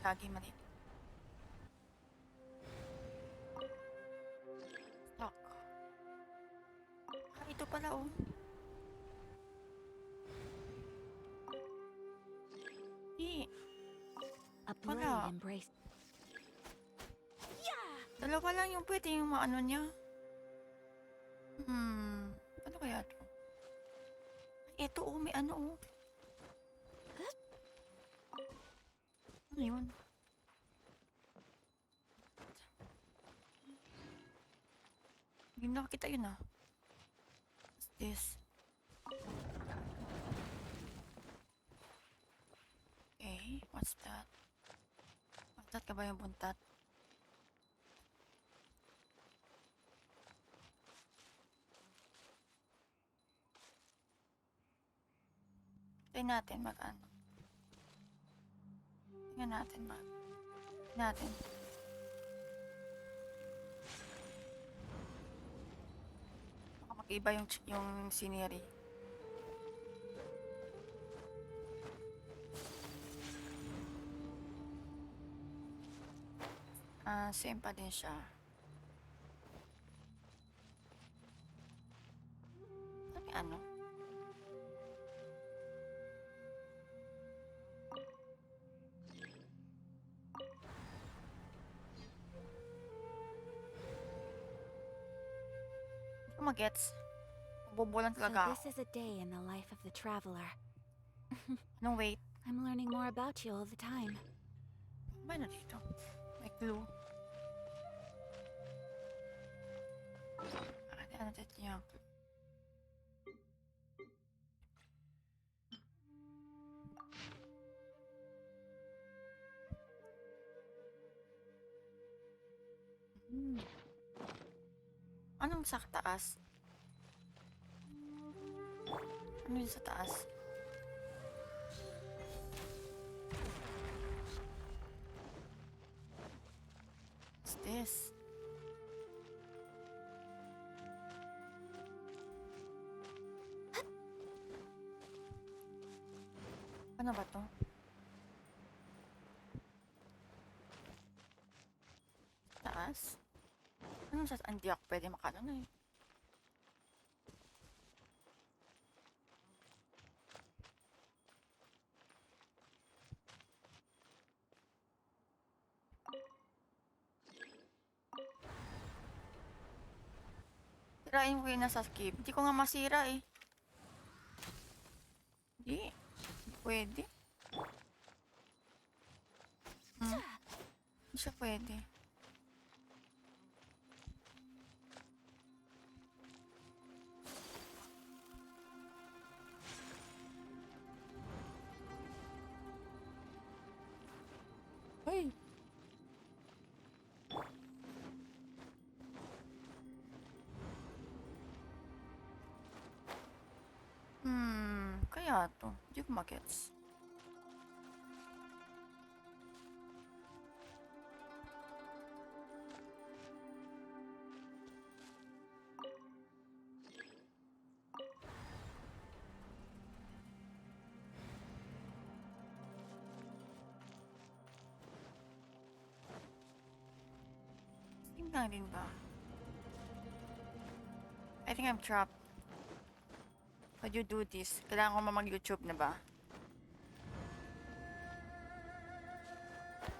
Speaker 1: Lagi mali. Stuck. Ah, ito pala oh. Hindi.
Speaker 2: A
Speaker 1: Wala.
Speaker 2: blade embrace.
Speaker 1: Dalawa lang yung pwede yung maano niya. Ano kaya to? Ito oh, may ano oh. Ano yun? Hindi na nakakita yun ah. What's this? Okay, what's that? Buntat ka ba yung buntat? Tingnan natin mag-ano. Tingnan natin natin. Baka mag-iba yung scenery. Same pa din siya. Ano? Magets. Bobolan
Speaker 2: So
Speaker 1: talaga ako.
Speaker 2: this is a day in the life of the traveler.
Speaker 1: No, wait.
Speaker 2: I'm learning more about you all the time.
Speaker 1: May ano dito? May clue. Ano dito yung clue? Anong sa taas? Ano yun sa taas? What's this? Ano ba to? Taas? Anong sa hindi ako pwede makano na eh. Sirain ko yun nasa skip. Hindi ko nga masira eh. Hindi. Pwede. Hindi siya pwede. Hey! Kaya to. Hindi ko magets. Tingnan din ba? I think I'm trapped. How do you do this? Kailangan ko mag-YouTube na ba?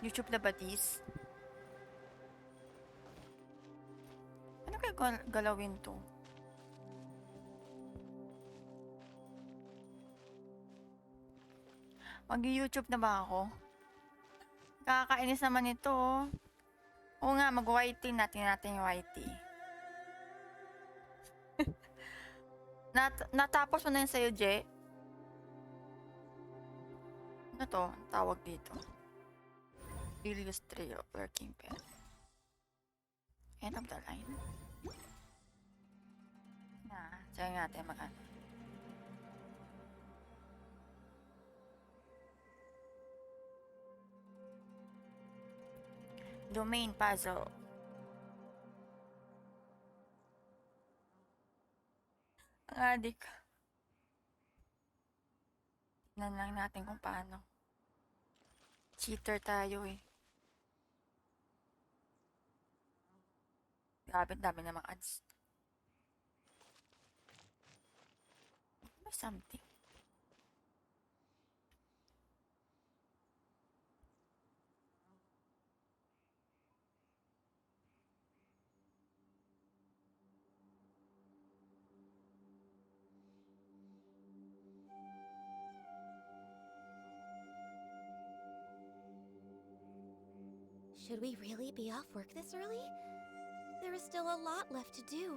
Speaker 1: YouTube na ba this? Ano kaya galawin to? Mag-YouTube na ba ako? Kakainis naman ito, oh. Oo nga, mag-YT natin yung YT. Natapos mo na yun sa'yo, Je? Ano to? Ang tawag dito. Ilius Trio, working pen. End of the line. Try natin mag-ano. Domain puzzle. Ang adik. Tignan lang natin kung paano. Cheater tayo eh. Grabe, dami namang ads. May something.
Speaker 2: Should we really be off work this early? There is still a lot left to do.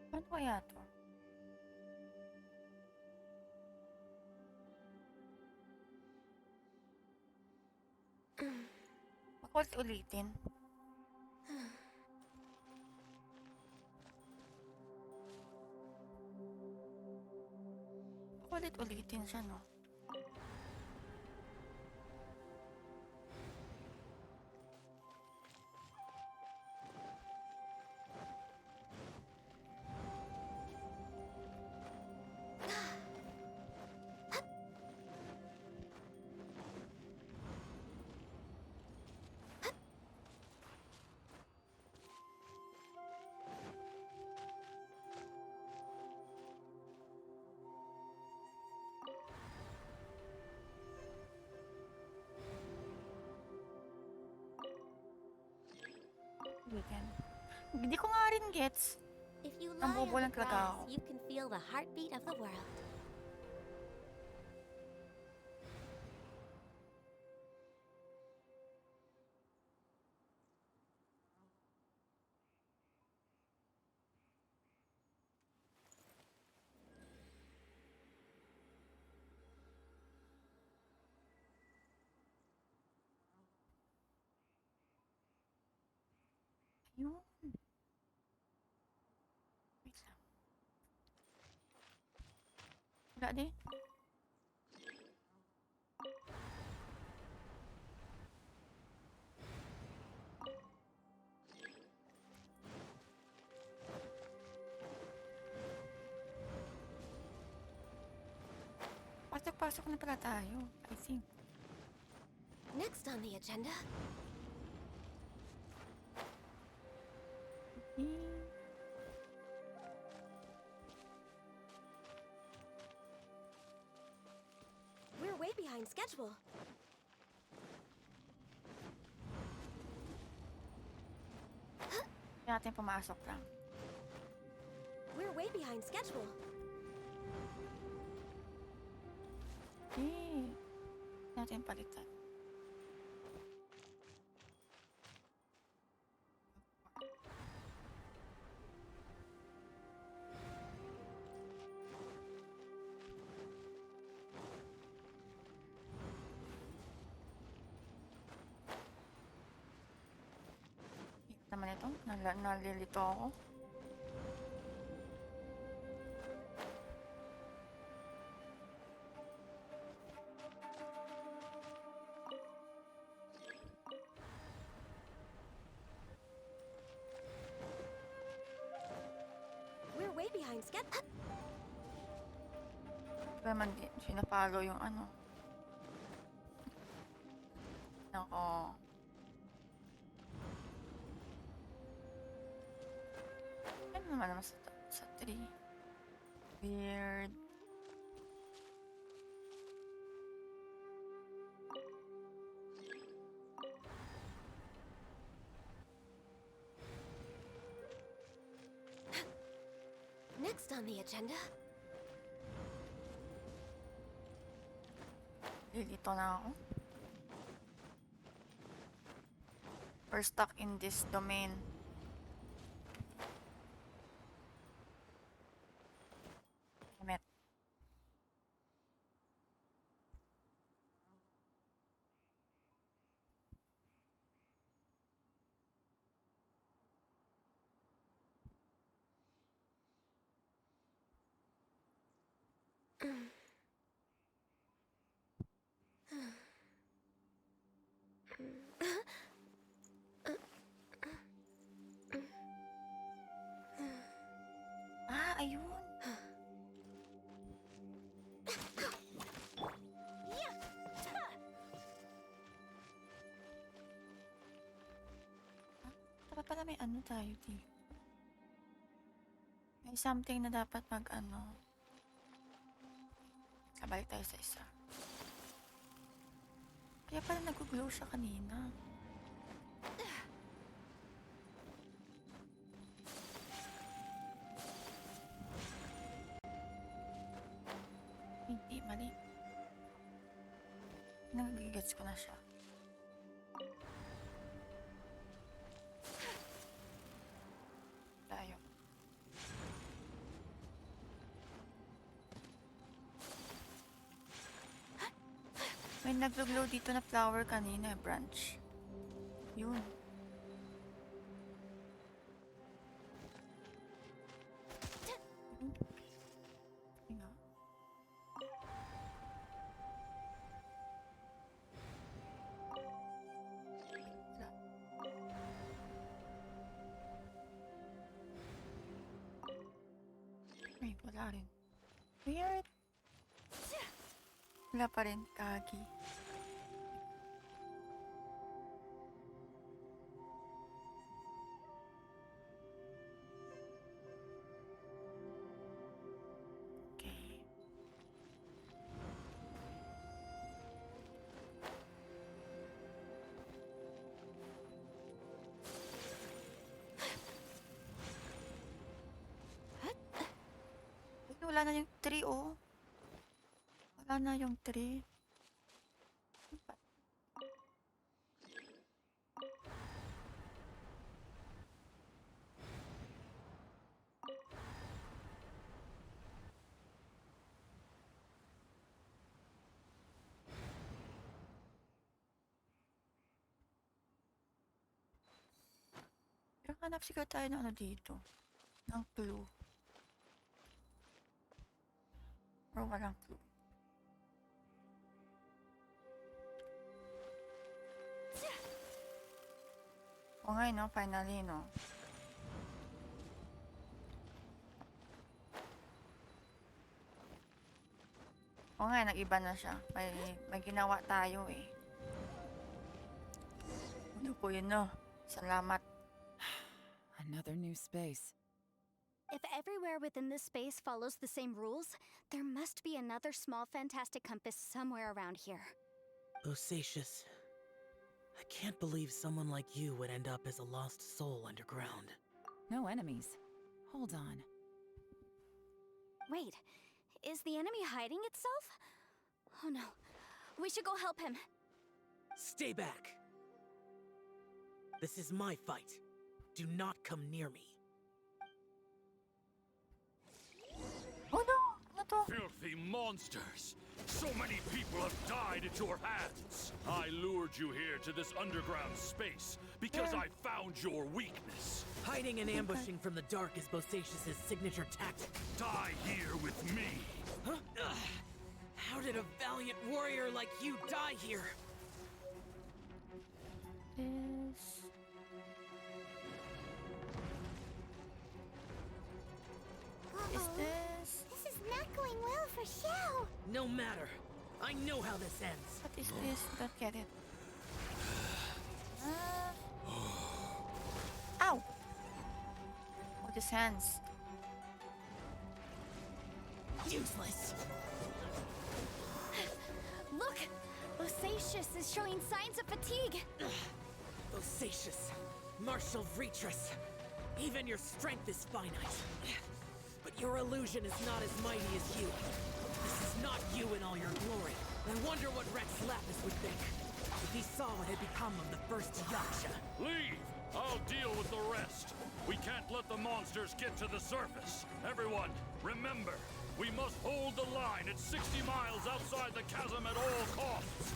Speaker 1: Ano kaya to? Ulitin. Ulitin siya, no? Weekend. Hindi ko nga rin gets.
Speaker 2: If you
Speaker 1: Ang
Speaker 2: lie
Speaker 1: bobo
Speaker 2: on
Speaker 1: lang
Speaker 2: the
Speaker 1: talaga
Speaker 2: grass,
Speaker 1: ako.
Speaker 2: you can feel the heartbeat of the world.
Speaker 1: Yun. Wait lang. Wala din. Pasok na pala tayo, I think.
Speaker 2: Next on the agenda, we're way behind schedule.
Speaker 1: Hindi natin pumasok lang.
Speaker 2: We're way behind schedule.
Speaker 1: Hindi natin palitan. Naman ito, nalilito ako.
Speaker 2: lines get.
Speaker 1: Kaya man di sinapalo yung ano. Nako. Ano naman sa tree? Weird.
Speaker 2: Next on the agenda.
Speaker 1: Lilito na ako. We're stuck in this domain. Damn it. Ah, ayun. Dapat pala may ano tayo dito. May something na dapat mag-ano. Kabalik tayo sa isa. Kaya pala nag-glow siya kanina. Hindi, mali. Nagigets ko na siya. Tayo. May nag-glow dito na flower kanina, branch. Yun. Nga. Wala. Ay, wala rin. Weird. Wala pa rin, kagi. Okay. Wala na yung tree, oh. Wala na yung tree. Pero hanap siguro tayo ng ano dito. Ng clue. Or walang clue. O nga, no? Finally, no? O nga, nag-iba na siya. May ginawa tayo, eh. Ano po yun, no? Salamat.
Speaker 5: Another new space.
Speaker 2: If everywhere within this space follows the same rules, there must be another small fantastic compass somewhere around here.
Speaker 4: Bosacious. I can't believe someone like you would end up as a lost soul underground.
Speaker 5: No enemies. Hold on.
Speaker 2: Wait, is the enemy hiding itself? Oh no, we should go help him.
Speaker 4: Stay back! This is my fight. Do not come near me.
Speaker 1: Oh no! Ano to?
Speaker 8: Filthy monsters! So many people have died at your hands! I lured you here to this underground space because I found your weakness.
Speaker 4: Hiding and ambushing from the dark is Bosacious's signature tactic.
Speaker 8: Die here with me!
Speaker 4: Huh? How did a valiant warrior like you die here?
Speaker 1: This... Is this?
Speaker 3: This is not going well for Xiao.
Speaker 4: No matter. I know how this ends.
Speaker 1: What is this? Don't get it. Ow! With his hands.
Speaker 4: Useless.
Speaker 2: Look! Bosacius is showing signs of fatigue.
Speaker 4: Bosacius. Martial Vitris. Even your strength is finite. But your illusion is not as mighty as you. This is not you in all your glory. I wonder what Rex Lapis would think if he saw what had become of the first Yaksha.
Speaker 8: Leave! I'll deal with the rest. We can't let the monsters get to the surface. Everyone, remember, we must hold the line at 60 miles outside the chasm at all costs.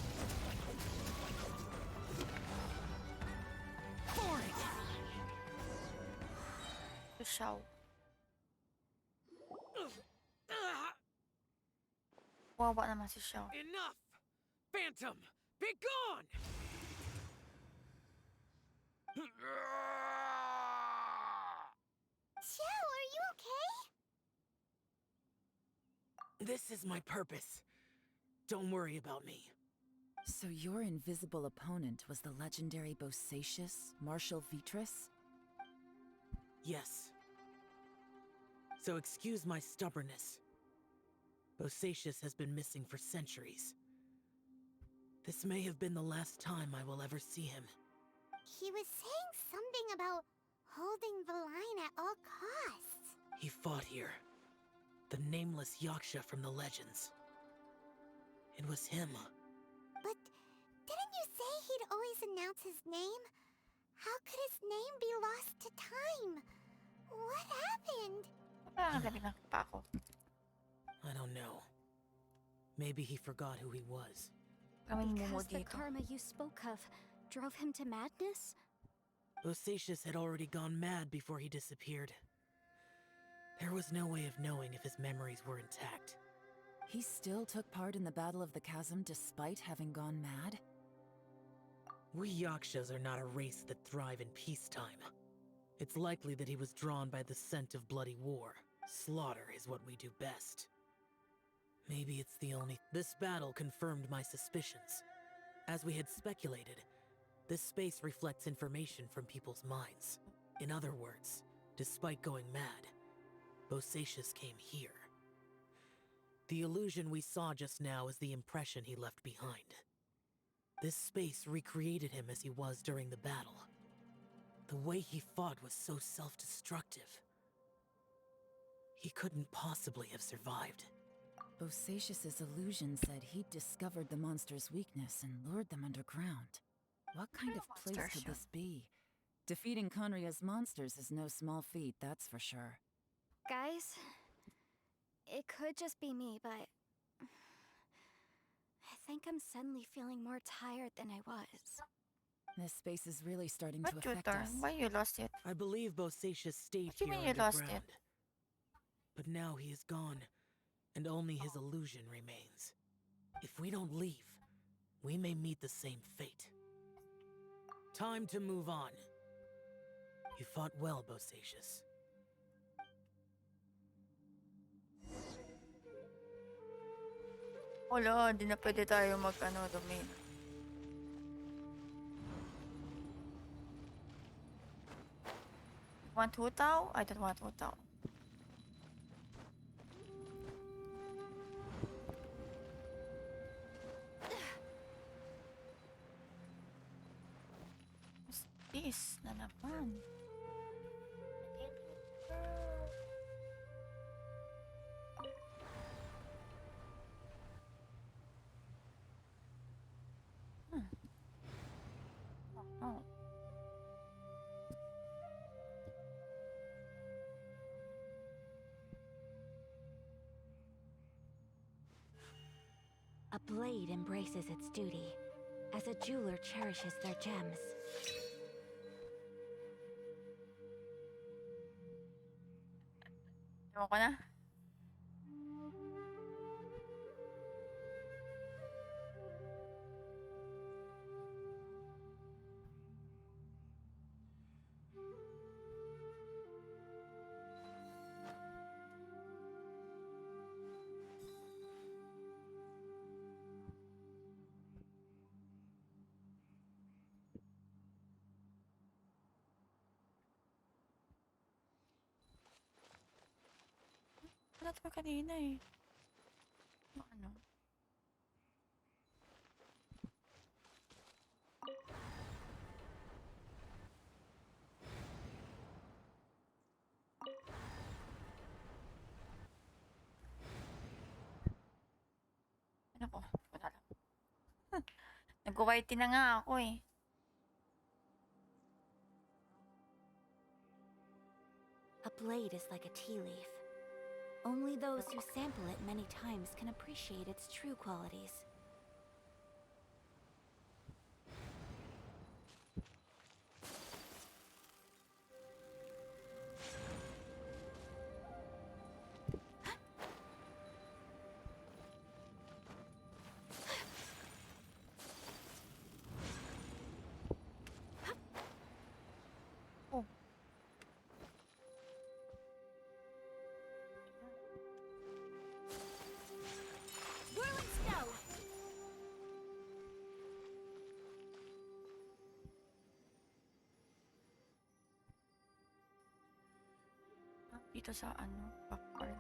Speaker 4: For it!
Speaker 1: To Xiao. Wawa naman si Xiao.
Speaker 4: Enough! Phantom, be gone!
Speaker 3: Xiao, are you okay?
Speaker 4: This is my purpose. Don't worry about me.
Speaker 5: So your invisible opponent was the legendary Bosacius, Martial Vitris?
Speaker 4: Yes. So excuse my stubbornness. Bosacius has been missing for centuries. This may have been the last time I will ever see him.
Speaker 3: He was saying something about holding the line at all costs.
Speaker 4: He fought here. The nameless Yaksha from the legends. It was him.
Speaker 3: But didn't you say he'd always announce his name? How could his name be lost to time? What happened?
Speaker 1: Parang nabiglang pa ako.
Speaker 4: I don't know. Maybe he forgot who he was.
Speaker 1: Kami mo
Speaker 2: Because the
Speaker 1: dito.
Speaker 2: karma you spoke of drove him to madness?
Speaker 4: Bosacius had already gone mad before he disappeared. There was no way of knowing if his memories were intact.
Speaker 5: He still took part in the Battle of the Chasm despite having gone mad?
Speaker 4: We Yakshas are not a race that thrive in peacetime. It's likely that he was drawn by the scent of bloody war. Slaughter is what we do best. Maybe it's the only... This battle confirmed my suspicions. As we had speculated, this space reflects information from people's minds. In other words, despite going mad, Bosacius came here. The illusion we saw just now is the impression he left behind. This space recreated him as he was during the battle. The way he fought was so self-destructive. He couldn't possibly have survived.
Speaker 5: Bosacius's illusion said he'd discovered the monster's weakness and lured them underground. What kind of place
Speaker 1: monster
Speaker 5: could
Speaker 1: show?
Speaker 5: this be? Defeating Conria's monsters is no small feat, that's for sure.
Speaker 2: Guys, it could just be me, but I think I'm suddenly feeling more tired than I was.
Speaker 5: This space is really starting
Speaker 1: What
Speaker 5: to affect
Speaker 1: tutor?
Speaker 5: us.
Speaker 1: Why you lost it?
Speaker 4: I believe Bosacius stayed
Speaker 1: What do you
Speaker 4: here
Speaker 1: mean you lost
Speaker 4: underground. But now he is gone, and only his illusion remains. If we don't leave, we may meet the same fate. Time to move on. You fought well, Bosacius.
Speaker 1: Wala, hindi na pwede tayo domain. Want Hu Tao? I don't want Hu Tao. What's this na naman? Oh.
Speaker 9: A blade embraces its duty, as a jeweler cherishes their gems.
Speaker 1: Ewan ko na. Wala ko kanina eh. Ano? Ano ko? Wala lang. Nag-whitey na nga ako eh.
Speaker 2: A blade is like a tea leaf. Only those who sample it many times can appreciate its true qualities.
Speaker 1: Oh.
Speaker 2: Whirling snow!
Speaker 1: Dito sa ano, backward.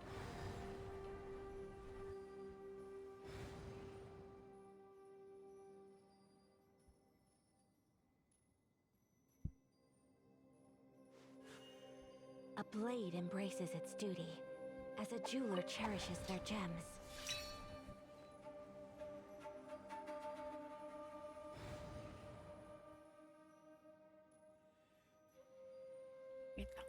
Speaker 9: A blade embraces its duty, as a jeweler cherishes their gems.
Speaker 1: Wait lang.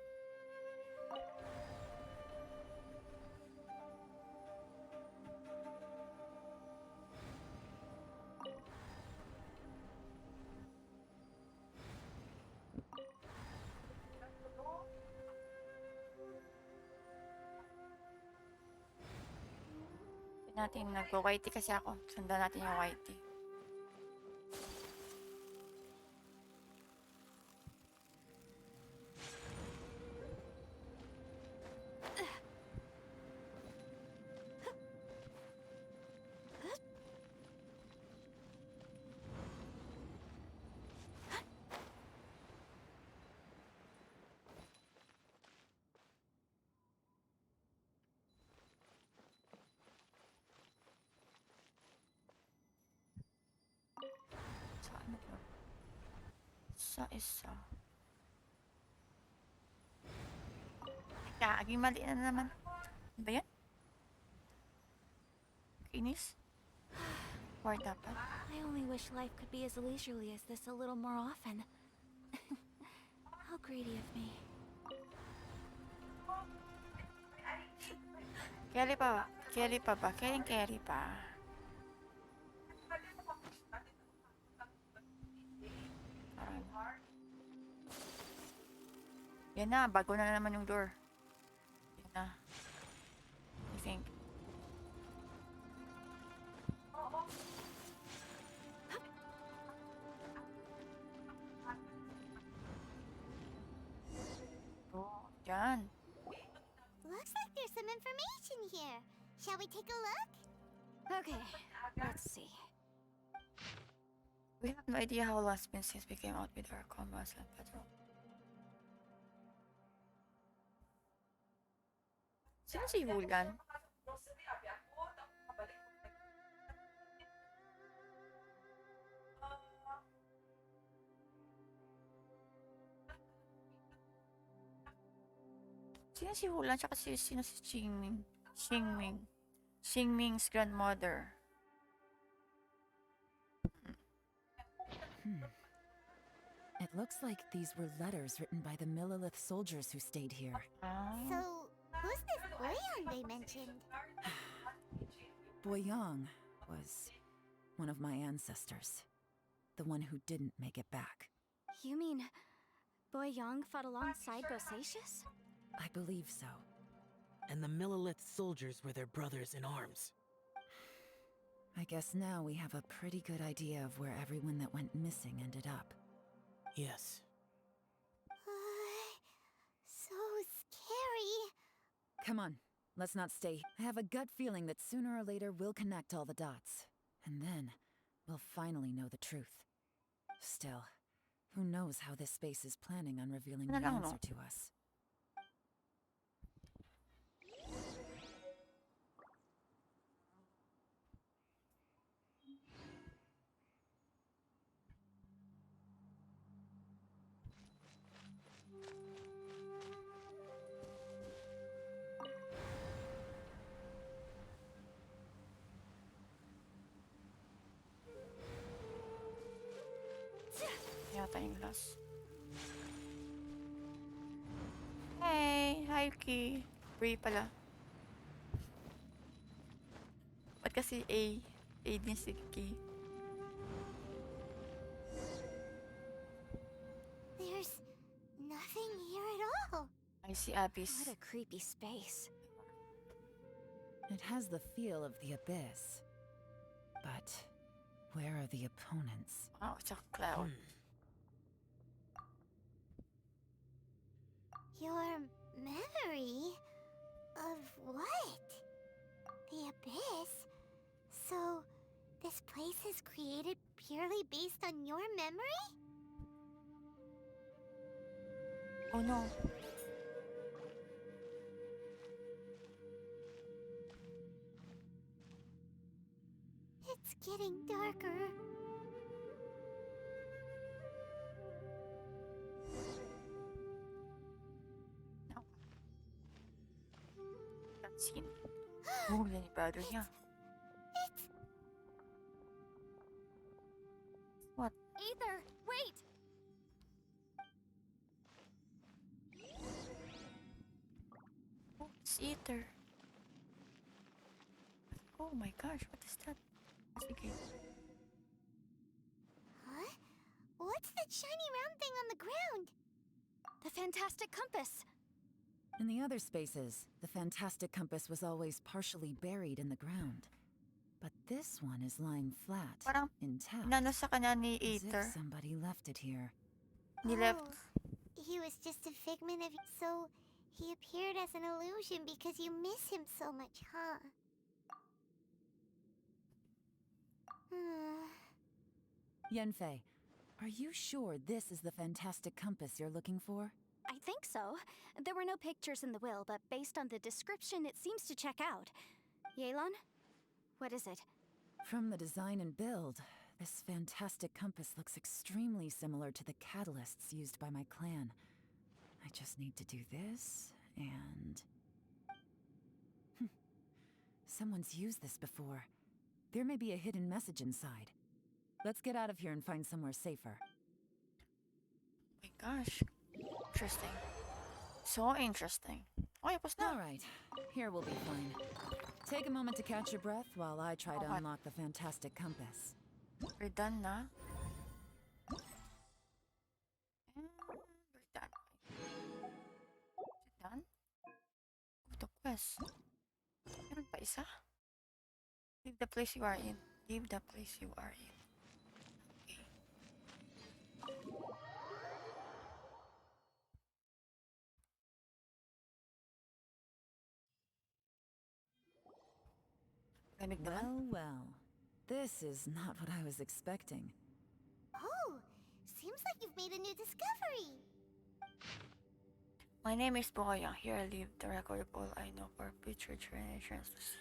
Speaker 1: Natin nag-whitey kasi ako. Sundan natin yung whitey. Sa ano ba? Sa isa. Teka, aging mali na naman. Ano ba yan? Kinis? Or dapat?
Speaker 2: I only wish life could be as leisurely as this a little more often. How greedy of me.
Speaker 1: Kelly pa ba? Kelly pa ba? Kelly pa. Parang... Yan na, bago na naman yung door. Yan na. I think. Oh, yan.
Speaker 3: Looks like there's some information here. Shall we take a look?
Speaker 2: Okay, let's see.
Speaker 1: We have no idea how long it's been since we came out with our combos and patrol. Sino si Julian? Sino si Julian? Tsaka sino si Xingming? Xingming's grandmother.
Speaker 5: It looks like these were letters written by the Millilith soldiers who stayed here.
Speaker 3: So, who's this Boyan they mentioned?
Speaker 5: Boyang was one of my ancestors. The one who didn't make it back.
Speaker 2: You mean Boyang fought alongside Bosacius?
Speaker 5: I believe so.
Speaker 4: And the Millilith soldiers were their brothers in arms.
Speaker 5: I guess now we have a pretty good idea of where everyone that went missing ended up.
Speaker 4: Yes.
Speaker 3: So scary.
Speaker 5: Come on, let's not stay. I have a gut feeling that sooner or later we'll connect all the dots. And then, we'll finally know the truth. Still, who knows how this space is planning on revealing the answer to us.
Speaker 1: compass. Hey! Hi, Yuki. Free pala. Ba't kasi A? A din si Key.
Speaker 3: There's nothing here at all.
Speaker 1: I see Abyss.
Speaker 2: What a creepy space.
Speaker 5: It has the feel of the abyss. But where are the opponents?
Speaker 1: Oh, it's a cloud.
Speaker 3: Your memory of what? The abyss? So, this place is created purely based on your memory?
Speaker 1: Oh no.
Speaker 3: It's getting darker.
Speaker 1: No. Cutscene. Oh, yan yung brother niya.
Speaker 3: It's
Speaker 1: What?
Speaker 2: Ether, wait!
Speaker 1: Oh, it's Ether. Oh my gosh, what is that? Sige.
Speaker 3: Huh? What's that shiny round thing on the ground?
Speaker 2: The fantastic compass!
Speaker 5: In the other spaces, the fantastic compass was always partially buried in the ground. But this one is lying flat,
Speaker 1: Parang
Speaker 5: intact,
Speaker 1: inano sa kanya ni
Speaker 5: as if
Speaker 1: Ether.
Speaker 5: somebody left it here.
Speaker 1: He left.
Speaker 3: He was just a figment of... So, he appeared as an illusion because you miss him so much, huh?
Speaker 5: Yenfei, are you sure this is the fantastic compass you're looking for?
Speaker 2: I think so. There were no pictures in the will, but based on the description, it seems to check out. Yelan? What is it?
Speaker 5: From the design and build, this fantastic compass looks extremely similar to the catalysts used by my clan. I just need to do this, and... Someone's used this before. There may be a hidden message inside. Let's get out of here and find somewhere safer.
Speaker 1: Oh my gosh. Interesting. So interesting. Oh, tapos na.
Speaker 5: Alright, here we'll be fine. Take a moment to catch your breath while I try to
Speaker 1: Okay.
Speaker 5: unlock the fantastic compass.
Speaker 1: We're done na. And we're done. Is it done? The quest. Meron pa isa? Leave the place you are in. Leave the place you are in. Okay. Lamig naman.
Speaker 5: Well. This is not what I was expecting.
Speaker 3: Oh, seems like you've made a new discovery.
Speaker 1: My name is Boyang. Here I leave the record of all I know for future generations to see.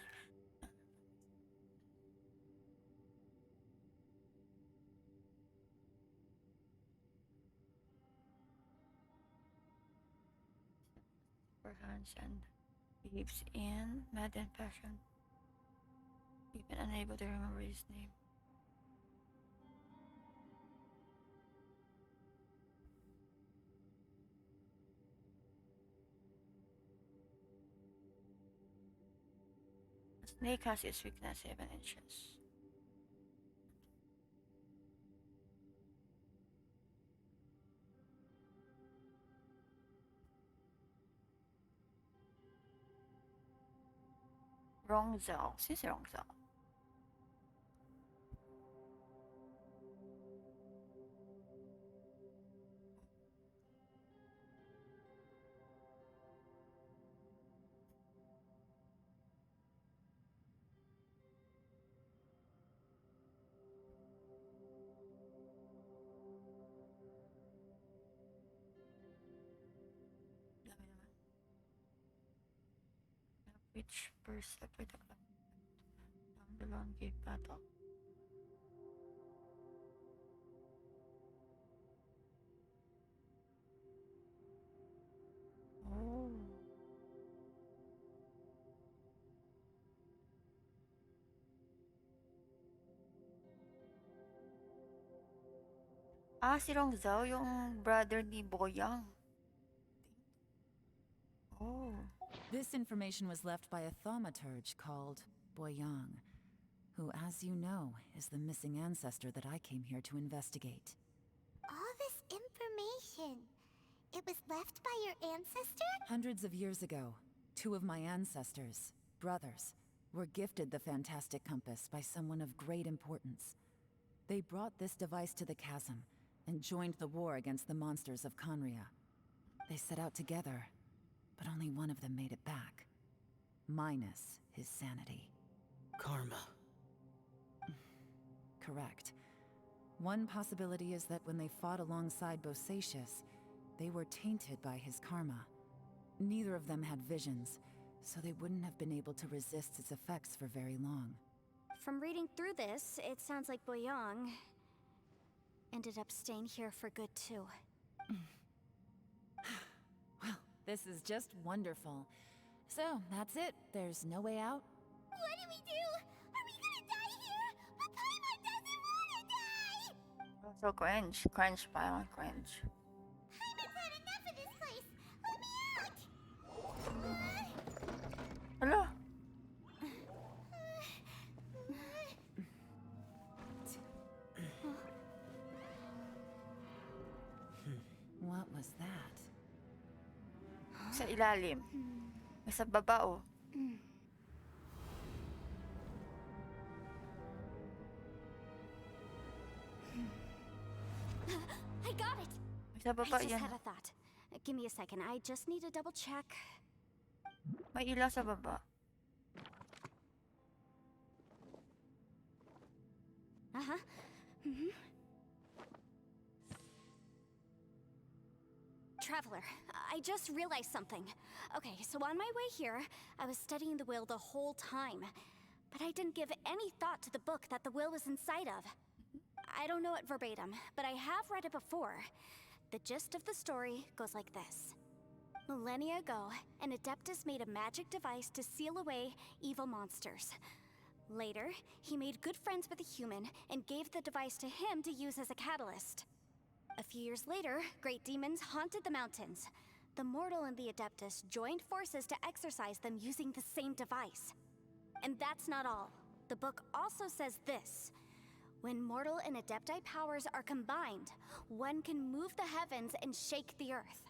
Speaker 1: For hands and behaves in madden fashion. Even unable to remember his name. A snake has its weakness 7 inches. Wrong Zhao. Since wrong Zhao. Dami naman. Which first separate down the long gate battle. Oh. Ah, si Rong Zhao, yung brother ni Boyang. Oh.
Speaker 5: This information was left by a thaumaturge called Boyang, who, as you know, is the missing ancestor that I came here to investigate.
Speaker 3: All this information. It was left by your ancestor?
Speaker 5: Hundreds of years ago, two of my ancestors, brothers, were gifted the fantastic compass by someone of great importance. They brought this device to the chasm and joined the war against the monsters of Conria. They set out together, but only one of them made it back. Minus his sanity.
Speaker 4: Karma.
Speaker 5: Correct. One possibility is that when they fought alongside Bosacius, they were tainted by his karma. Neither of them had visions, so they wouldn't have been able to resist its effects for very long.
Speaker 2: From reading through this, it sounds like Boyang ended up staying here for good too.
Speaker 5: Well, this is just wonderful. So, that's it. There's no way out?
Speaker 3: What do we do? Are we gonna die here? But Paimon doesn't wanna die!
Speaker 1: So cringe. Cringe pa naman, cringe.
Speaker 3: Paimon's had enough of this place! Let me out!
Speaker 1: Hala.
Speaker 5: What was that?
Speaker 1: Sa ilalim. May sa baba, oh.
Speaker 2: I got it!
Speaker 1: May sa
Speaker 2: I
Speaker 1: baba
Speaker 2: just
Speaker 1: yan.
Speaker 2: had a thought. Give me a second, I just need to double check.
Speaker 1: May ilaw sa baba.
Speaker 2: Uh-huh. Traveler, I just realized something. Okay, so on my way here, I was studying the will the whole time. But I didn't give any thought to the book that the will was inside of. I don't know it verbatim, but I have read it before. The gist of the story goes like this. Millennia ago, an Adeptus made a magic device to seal away evil monsters. Later, he made good friends with a human and gave the device to him to use as a catalyst. A few years later, great demons haunted the mountains. The mortal and the Adeptus joined forces to exorcise them using the same device. And that's not all. The book also says this. When mortal and Adepti powers are combined, one can move the heavens and shake the earth.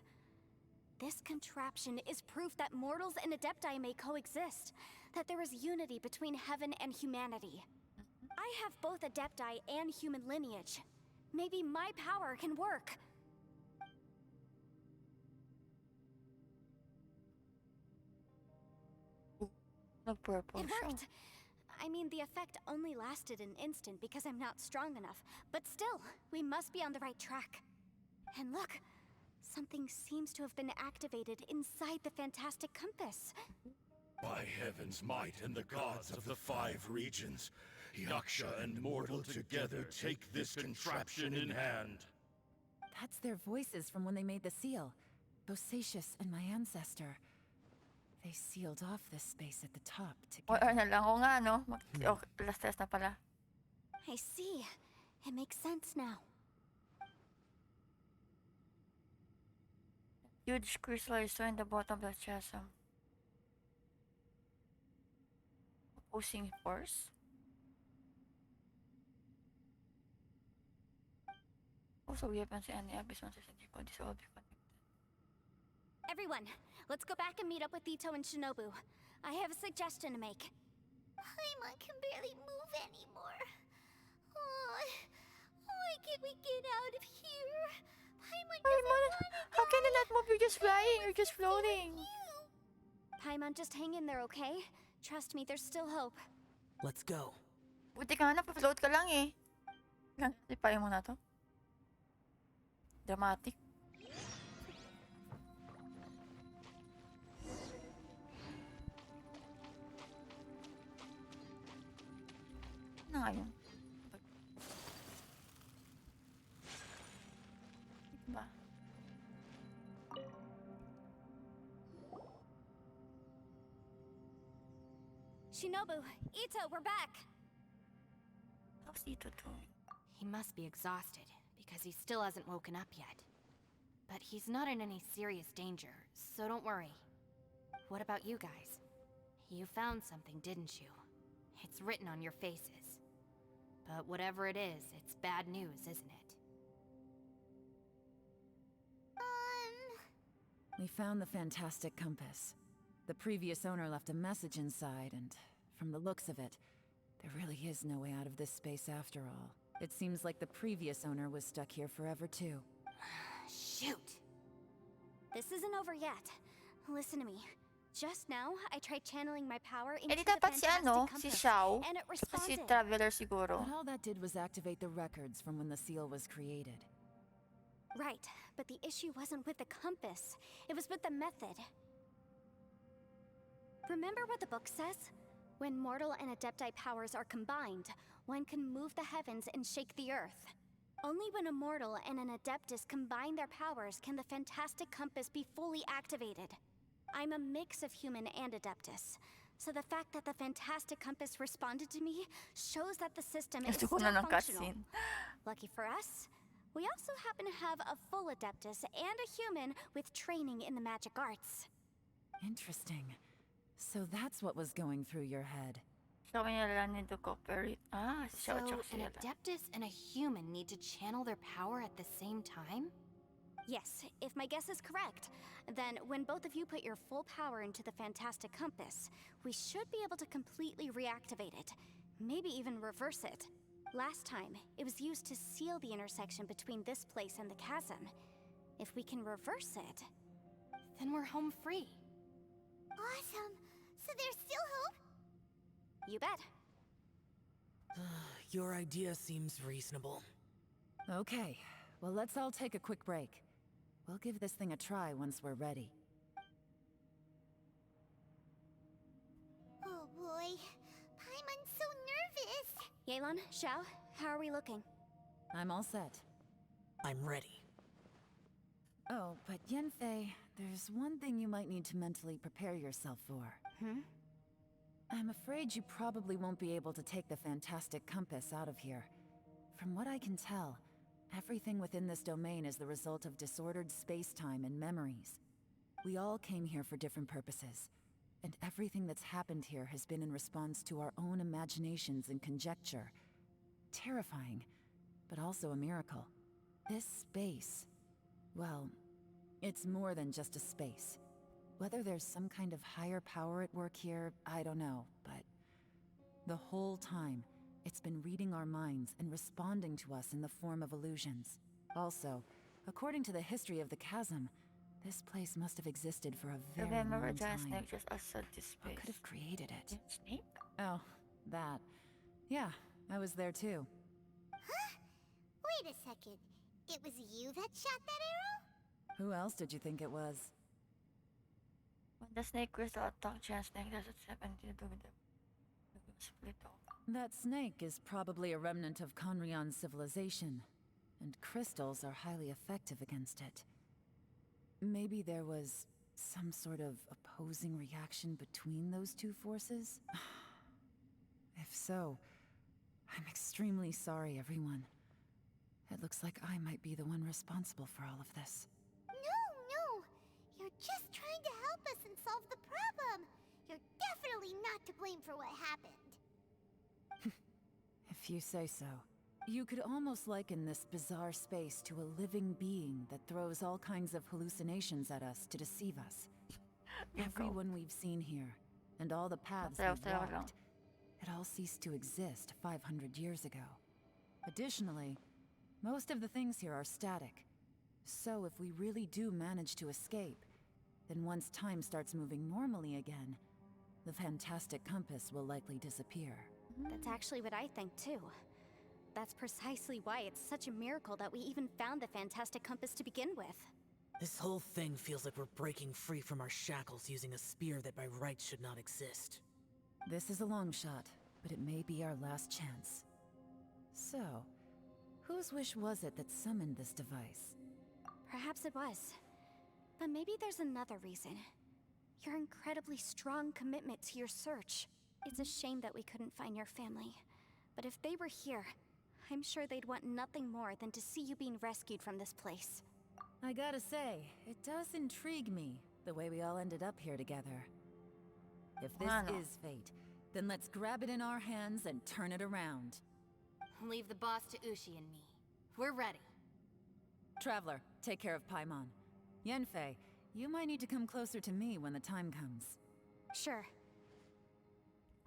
Speaker 2: This contraption is proof that mortals and Adepti may coexist, that there is unity between heaven and humanity. I have both Adepti and human lineage. Maybe my power can work.
Speaker 1: Nag-purple
Speaker 2: It
Speaker 1: siya.
Speaker 2: worked. I mean, the effect only lasted an instant because I'm not strong enough. But still, we must be on the right track. And look, something seems to have been activated inside the fantastic compass.
Speaker 8: By heaven's might and the gods of the 5 regions, Yaksha and mortal together take this contraption in hand.
Speaker 5: That's their voices from when they made the seal. Bosacius and my ancestor. They sealed off this space at the top
Speaker 1: O,
Speaker 5: together.
Speaker 1: na lang. O nga, no? Last test na pala.
Speaker 2: I see. It makes sense now.
Speaker 1: Huge crystal is in the bottom of the chasm. Opposing force. Also, weapons and abyss monsters and deep bodies all be connected.
Speaker 2: Everyone, let's go back and meet up with Ito and Shinobu. I have a suggestion to make.
Speaker 3: Paimon can barely move anymore. Oh, why can't we get out of here? Paimon doesn't
Speaker 1: Paimon,
Speaker 3: want to
Speaker 1: how can you
Speaker 3: die.
Speaker 1: not move? You're just flying. You're just floating.
Speaker 2: Paimon, just hang in there, okay? Trust me, there's still hope.
Speaker 4: Let's go.
Speaker 1: Buti ka na, pa-float ka lang eh. Lang, ipayin mo na to. Dramatic. Ano nga yun? Ba?
Speaker 2: Shinobu, Ito, we're back!
Speaker 1: How's Ito doing?
Speaker 7: He must be exhausted, because he still hasn't woken up yet. But he's not in any serious danger, so don't worry. What about you guys? You found something, didn't you? It's written on your faces. But whatever it is, it's bad news, isn't it?
Speaker 5: We found the fantastic compass. The previous owner left a message inside, and from the looks of it, there really is no way out of this space after all. It seems like the previous owner was stuck here forever too.
Speaker 7: Shoot!
Speaker 2: This isn't over yet. Listen to me. Just now, I tried channeling my power into
Speaker 1: Eh di
Speaker 2: the
Speaker 1: dapat si
Speaker 2: fantastic
Speaker 1: ano, si
Speaker 2: compass,
Speaker 1: Xiao,
Speaker 2: and it
Speaker 1: tsaka si
Speaker 2: responded.
Speaker 1: Traveler siguro.
Speaker 5: But all that did was activate the records from when the seal was created.
Speaker 2: Right, but the issue wasn't with the compass. It was with the method. Remember what the book says? When mortal and adepti powers are combined, one can move the heavens and shake the earth. Only when a mortal and an adeptus combine their powers can the fantastic compass be fully activated. I'm a mix of human and adeptus, so the fact that the fantastic compass responded to me shows that the system is
Speaker 1: Gusto
Speaker 2: still
Speaker 1: ko na ng
Speaker 2: functional.
Speaker 1: cutscene.
Speaker 2: Lucky for us, we also happen to have a full adeptus and a human with training in the magic arts.
Speaker 5: Interesting. So that's what was going through your head.
Speaker 1: Sabi niya lang need to cooperate. Ah, si
Speaker 7: So,
Speaker 1: Xiao tsaka si
Speaker 7: an
Speaker 1: Ella.
Speaker 7: adeptus and a human need to channel their power at the same time?
Speaker 2: Yes, if my guess is correct, then when both of you put your full power into the fantastic compass, we should be able to completely reactivate it. Maybe even reverse it. Last time, it was used to seal the intersection between this place and the chasm. If we can reverse it,
Speaker 7: Then we're home free.
Speaker 3: Awesome. So there's still hope?
Speaker 2: you bet.
Speaker 4: Your idea seems reasonable.
Speaker 5: Okay, well let's all take a quick break. We'll give this thing a try once we're ready.
Speaker 3: Oh boy. Paimon's so nervous.
Speaker 2: Yelan, Xiao, how are we looking?
Speaker 5: I'm all set.
Speaker 4: I'm ready.
Speaker 5: Oh, but Yanfei, there's one thing you might need to mentally prepare yourself for. I'm afraid you probably won't be able to take the fantastic compass out of here. From what I can tell, everything within this domain is the result of disordered space-time and memories. We all came here for different purposes, and everything that's happened here has been in response to our own imaginations and conjecture. Terrifying, but also a miracle. This space, well, it's more than just a space. Whether there's some kind of higher power at work here, I don't know, but the whole time, it's been reading our minds and responding to us in the form of illusions. Also, according to the history of the chasm, this place must have existed for a very
Speaker 1: Remember
Speaker 5: long
Speaker 1: a giant
Speaker 5: time.
Speaker 1: snake just outside this
Speaker 5: What
Speaker 1: space.
Speaker 5: could have created it?
Speaker 1: Giant snake?
Speaker 5: Oh, that. Yeah, I was there too.
Speaker 3: Wait a second. It was you that shot that arrow?
Speaker 5: Who else did you think it was?
Speaker 1: When the snake crystal attack giant snake, does it have anything to do with the split off?
Speaker 5: That snake is probably a remnant of Conrion's civilization, and crystals are highly effective against it. Maybe there was some sort of opposing reaction between those two forces? If so, I'm extremely sorry, everyone. It looks like I might be the one responsible for all of this.
Speaker 3: No. You're just trying to help us and solve the problem. You're definitely not to blame for what happened.
Speaker 5: If you say so. You could almost liken this bizarre space to a living being that throws all kinds of hallucinations at us to deceive us. Everyone we've seen here, and all the paths
Speaker 1: Sayaw,
Speaker 5: we've
Speaker 1: sayaw lang.
Speaker 5: walked, it all ceased to exist 500 years ago. Additionally, most of the things here are static. So if we really do manage to escape, then once time starts moving normally again, the fantastic compass will likely disappear.
Speaker 2: That's actually what I think too. That's precisely why it's such a miracle that we even found the fantastic compass to begin with.
Speaker 4: This whole thing feels like we're breaking free from our shackles using a spear that by rights should not exist.
Speaker 5: This is a long shot, but it may be our last chance. So, whose wish was it that summoned this device?
Speaker 2: Perhaps it was. But maybe there's another reason. Your incredibly strong commitment to your search. It's a shame that we couldn't find your family. But if they were here, I'm sure they'd want nothing more than to see you being rescued from this place.
Speaker 5: I gotta say, it does intrigue me, the way we all ended up here together. If this
Speaker 1: Ano?
Speaker 5: is fate, then let's grab it in our hands and turn it around.
Speaker 7: Leave the boss to Ushi and me. We're ready.
Speaker 5: Traveler, take care of Paimon. Yanfei, you might need to come closer to me when the time comes.
Speaker 2: Sure.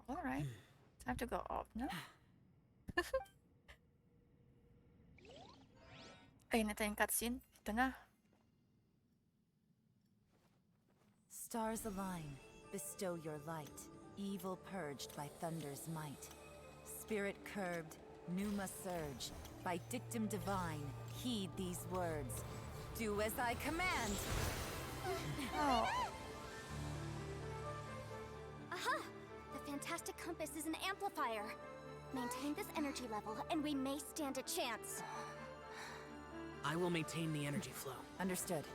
Speaker 1: Alright. Time to go up, no? Ayun na tayong cutscene. Ito na.
Speaker 5: Stars align, bestow your light. Evil purged by thunder's might. Spirit curbed, pneuma surge. By dictum divine, heed these words. Do as I command!
Speaker 1: Oh.
Speaker 2: Aha! The fantastic compass is an amplifier. Maintain this energy level, and we may stand a chance.
Speaker 4: I will maintain the energy flow.
Speaker 5: Understood.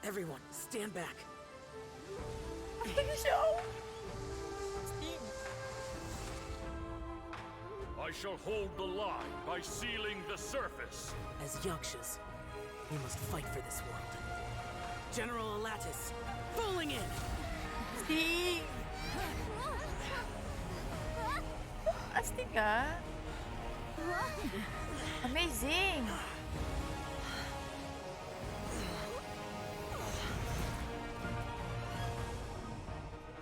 Speaker 4: Everyone, stand back.
Speaker 8: I shall hold the line by sealing the surface.
Speaker 4: As Yakshas, we must fight for this world. General Alatus, falling in!
Speaker 1: Astig! Astig ah. Amazing!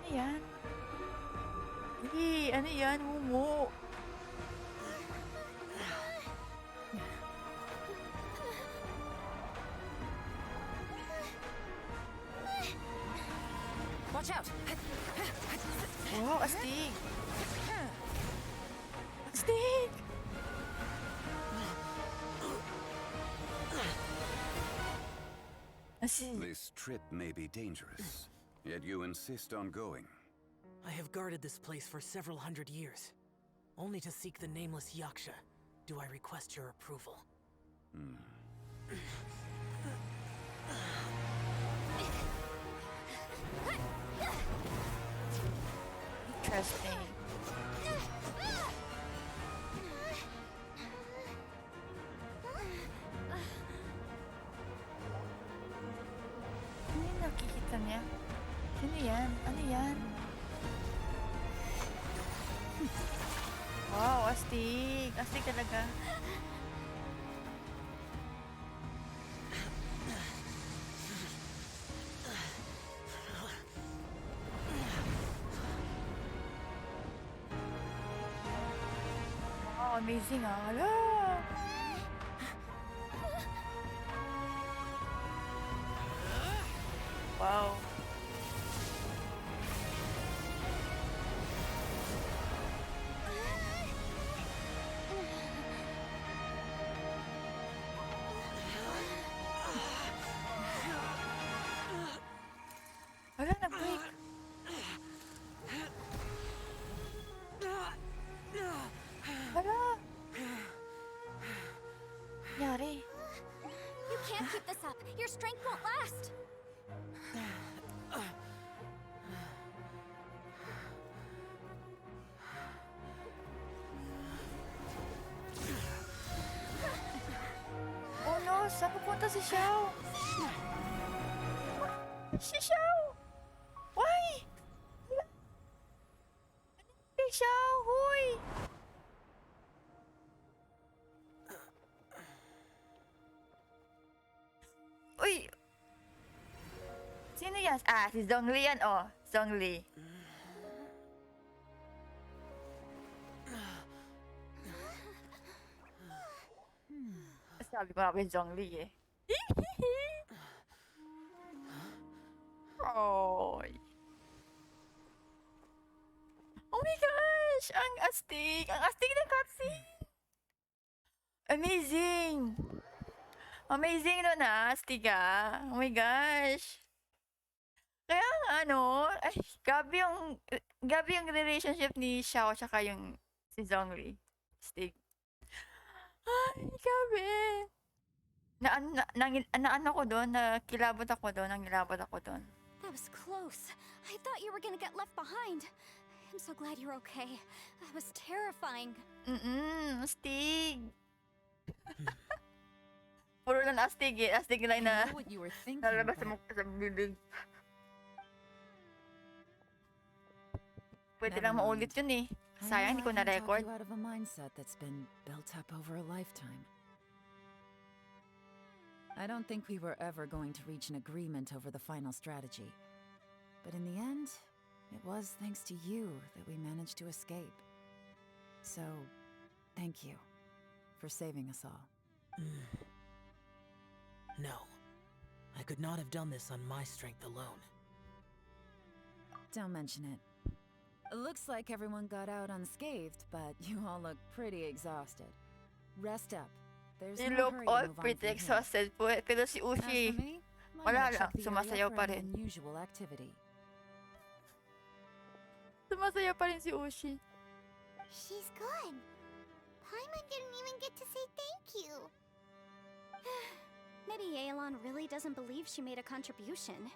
Speaker 1: Ano yan? Ano yan? Mumu!
Speaker 5: Watch out!
Speaker 1: Wow, astig! Astig! Astig!
Speaker 10: This trip may be dangerous, yet you insist on going.
Speaker 4: I have guarded this place for several hundred years. Only to seek the nameless Yaksha, do I request your approval.
Speaker 1: Interesting. Ano yung nakikita niya? Sino yan? Ano yan? Wow, astig. Astig talaga. Wow, amazing ah. Hala! Wow. Wala, nag-break. Wala. Nangyari.
Speaker 2: You can't keep this up. Your strength won't last.
Speaker 1: Oh no, saan pupunta si Xiao? Si Xiao! Why? Si Xiao, huy! Uy! Sino yan? Ah, si Zhongli yan, oh. Zhongli. Sabi ko nga kay Zhongli eh. Oy. Oh my gosh! Ang astig! Ang astig ng cutscene! Amazing! Amazing nun ah, astig ah. Oh my gosh! Kaya nga ano, ay, grabe yung relationship ni Xiao tsaka yung si Zhongli. Astig. Ay, grabe! Ano ko doon, nakilabot ako doon, nangilabot ako doon.
Speaker 2: That was close. I thought you were gonna get left behind. I'm so glad you're okay. That was terrifying.
Speaker 1: Astig. Puro lang astig eh. Astig lang
Speaker 5: I
Speaker 1: na
Speaker 5: know what you were thinking,
Speaker 1: nalabas
Speaker 5: but
Speaker 1: sa bibig. Pwede
Speaker 5: Never
Speaker 1: lang maulit
Speaker 5: mind.
Speaker 1: yun eh.
Speaker 5: I
Speaker 1: Sayang,
Speaker 5: know
Speaker 1: hindi ko
Speaker 5: I can talk
Speaker 1: na-record.
Speaker 5: you out of a mindset that's been built up over a lifetime. I don't think we were ever going to reach an agreement over the final strategy. But in the end, it was thanks to you that we managed to escape. So, thank you for saving us all.
Speaker 4: No. I could not have done this on my strength alone.
Speaker 5: Don't mention it. It looks like everyone got out unscathed, but you all look pretty exhausted. Rest up. There's
Speaker 1: You
Speaker 5: no
Speaker 1: look
Speaker 5: hurry to
Speaker 1: all
Speaker 5: move on
Speaker 1: pretty
Speaker 5: from here.
Speaker 1: exhausted po. Pero si
Speaker 5: As for
Speaker 1: Ushi,
Speaker 5: me, I'm
Speaker 1: wala
Speaker 5: gonna
Speaker 1: lang.
Speaker 5: check the area
Speaker 1: Sumasayaw
Speaker 5: for
Speaker 1: pa
Speaker 5: any
Speaker 1: rin.
Speaker 5: unusual activity.
Speaker 1: Sumasayaw pa rin si Ushi.
Speaker 3: She's gone. Paimon didn't even get to say thank you.
Speaker 2: Maybe Yelan really doesn't believe she made a contribution.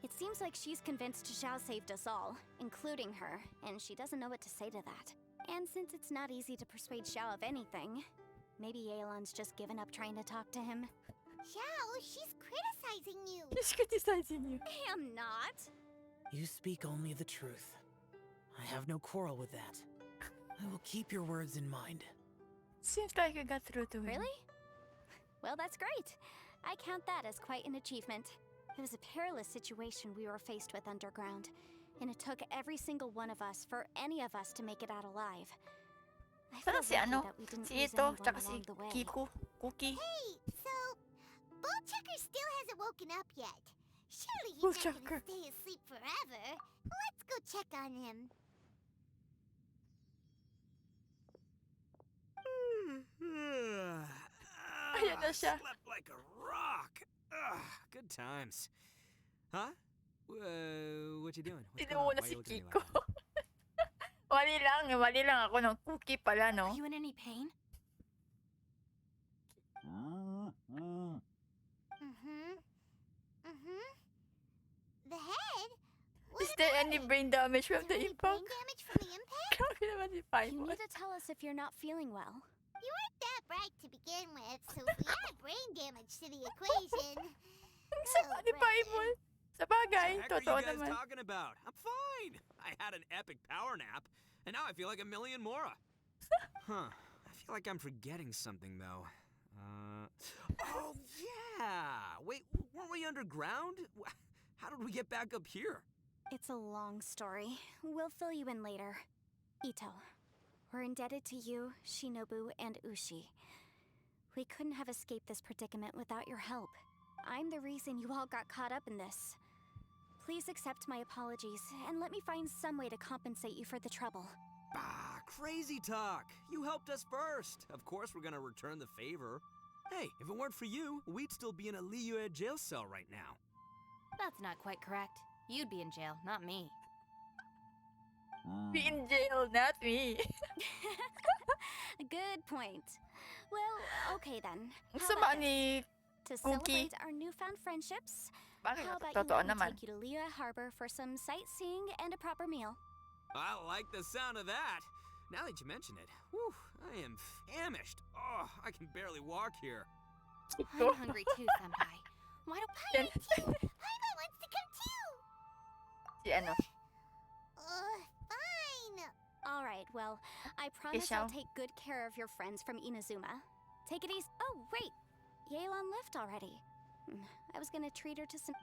Speaker 2: It seems like she's convinced Xiao saved us all, including her, and she doesn't know what to say to that. And since it's not easy to persuade Xiao of anything, maybe Yelan's just given up trying to talk to him.
Speaker 3: Xiao, she's criticizing you.
Speaker 1: She's criticizing you.
Speaker 2: I am not.
Speaker 4: You speak only the truth. I have no quarrel with that. I will keep your words in mind.
Speaker 1: Seems like you got through to him.
Speaker 2: Really? Well, that's great. I count that as quite an achievement. It was a perilous situation we were faced with underground, and it took every single one of us for any of us to make it out alive. I feel
Speaker 1: Parang si
Speaker 2: lucky
Speaker 1: ano,
Speaker 2: that we didn't
Speaker 1: si
Speaker 2: lose
Speaker 1: ito,
Speaker 2: anyone
Speaker 1: tsaka si
Speaker 2: along the way.
Speaker 1: Kiku, Cookie.
Speaker 3: Hey, so Bullchucker still hasn't woken up yet. Surely he's not
Speaker 1: Bullchucker.
Speaker 3: gonna stay asleep forever. Let's go check on him.
Speaker 1: Ayan na siya.
Speaker 6: Slept like a rock. Good times. Huh? What you doing? What's going on?
Speaker 1: Tinuuna
Speaker 6: Why
Speaker 1: si
Speaker 6: you looking at me
Speaker 1: Kiko.
Speaker 6: like that?
Speaker 1: Mali lang ako ng Cookie pala, no?
Speaker 7: Are you in any pain?
Speaker 3: The head? What
Speaker 1: Is there
Speaker 3: about
Speaker 1: any
Speaker 3: it?
Speaker 1: brain damage from the
Speaker 3: Any
Speaker 1: impact?
Speaker 3: brain damage from the impact?
Speaker 1: Grabe naman si
Speaker 2: You
Speaker 1: Paimon.
Speaker 2: need to tell us if you're not feeling well.
Speaker 3: You weren't that bright to begin with, so if we add brain damage to the equation...
Speaker 1: Ang sama ni Paimon. Sa bagay,
Speaker 6: What the heck are
Speaker 1: totoo
Speaker 6: you guys
Speaker 1: naman.
Speaker 6: talking about? I'm fine. I had an epic power nap, and now I feel like a million more. Huh. I feel like I'm forgetting something, though. Oh, yeah! Wait, weren't we underground? How did we get back up here?
Speaker 2: It's a long story. We'll fill you in later. Ito, we're indebted to you, Shinobu, and Ushi. We couldn't have escaped this predicament without your help. I'm the reason you all got caught up in this. Please accept my apologies, and let me find some way to compensate you for the trouble.
Speaker 6: Bah, crazy talk. You helped us first. Of course we're gonna return the favor. Hey, if it weren't for you, we'd still be in a Liyue jail cell right now.
Speaker 7: That's not quite correct. You'd be in jail, not me.
Speaker 1: Be in jail, not me.
Speaker 2: Good point. Well, okay then.
Speaker 1: Ang
Speaker 2: How
Speaker 1: sama
Speaker 2: about this?
Speaker 1: ni
Speaker 2: To
Speaker 1: Cookie.
Speaker 2: celebrate our newfound friendships,
Speaker 1: Bakit?
Speaker 2: how about you
Speaker 1: Totoo
Speaker 2: let me
Speaker 1: naman.
Speaker 2: take you to Liyue Harbor for some sightseeing and a proper meal?
Speaker 6: I like the sound of that. Now that you mention it, whew, I am famished. Oh, I can barely walk here.
Speaker 7: I'm hungry too, Senpai. Why don't
Speaker 1: Yan.
Speaker 3: Paimon wants to come too!
Speaker 1: Si ano.
Speaker 3: Fine!
Speaker 2: Alright, well, I promise I'll
Speaker 1: Xiao.
Speaker 2: take good care of your friends from Inazuma. Take it easy. Oh, wait! Yelan left already. I was gonna treat her to some.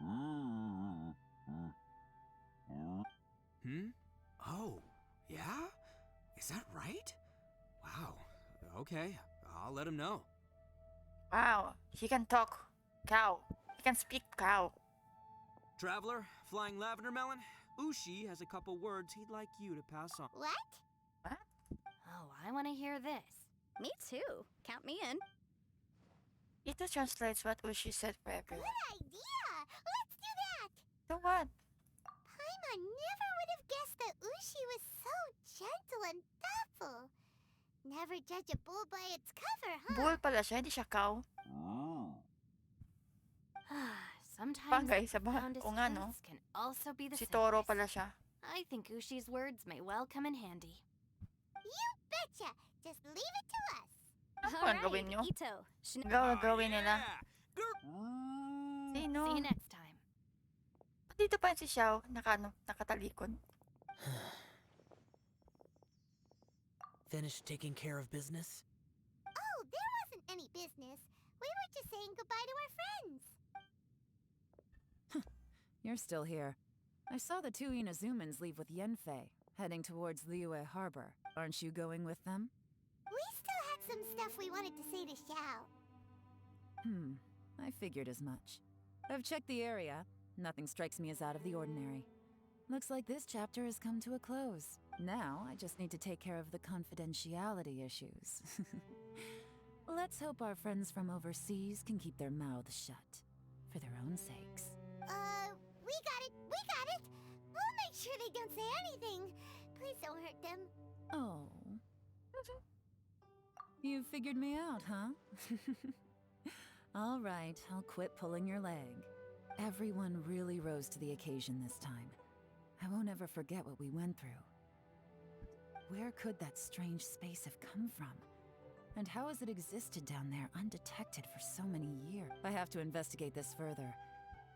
Speaker 6: Oh, yeah? Is that right? Wow. Okay, I'll let him know.
Speaker 1: Wow, he can talk. Cow. He can speak cow.
Speaker 6: Traveler, Flying Lavender Melon, Ushi has a couple words he'd like you to pass on.
Speaker 3: What?
Speaker 7: Oh, I want to hear this.
Speaker 2: Me too. Count me in.
Speaker 1: It translates what Ushi said for everyone.
Speaker 3: Good idea! Let's do that!
Speaker 1: So what?
Speaker 3: Paimon never would have guessed that Ushi was so gentle and thoughtful. Never judge a bull by its cover, huh?
Speaker 1: Bull pala siya, hindi siya cow.
Speaker 7: Sometimes
Speaker 1: Bagay, sa
Speaker 7: foundest
Speaker 1: o nga no.
Speaker 7: truths can also be the
Speaker 1: Si Toro
Speaker 7: simplest.
Speaker 1: pala siya.
Speaker 7: I think Ushi's words may well come in handy.
Speaker 3: You betcha! Just leave it to us.
Speaker 1: Ano
Speaker 2: All
Speaker 1: ang
Speaker 2: right,
Speaker 1: gawin nyo?
Speaker 2: Ito.
Speaker 1: Gawin nila.
Speaker 6: Yeah!
Speaker 1: Sino?
Speaker 7: See you next time.
Speaker 1: Dito pa si Xiao, nakatalikod.
Speaker 4: Finished taking care of business?
Speaker 3: Oh, there wasn't any business. We were just saying goodbye to our friends.
Speaker 5: You're still here. I saw the two Inazumans leave with Yenfei, heading towards Liyue Harbor. Aren't you going with them?
Speaker 3: We still had some stuff we wanted to say to Xiao.
Speaker 5: I figured as much. I've checked the area. Nothing strikes me as out of the ordinary. Looks like this chapter has come to a close. Now, I just need to take care of the confidentiality issues. Let's hope our friends from overseas can keep their mouths shut. For their own sakes.
Speaker 3: We got it! We got it! We'll make sure they don't say anything. Please don't hurt them.
Speaker 5: Oh. You figured me out, huh? All right, I'll quit pulling your leg. Everyone really rose to the occasion this time. I won't ever forget what we went through. Where could that strange space have come from? And how has it existed down there undetected for so many years? I have to investigate this further.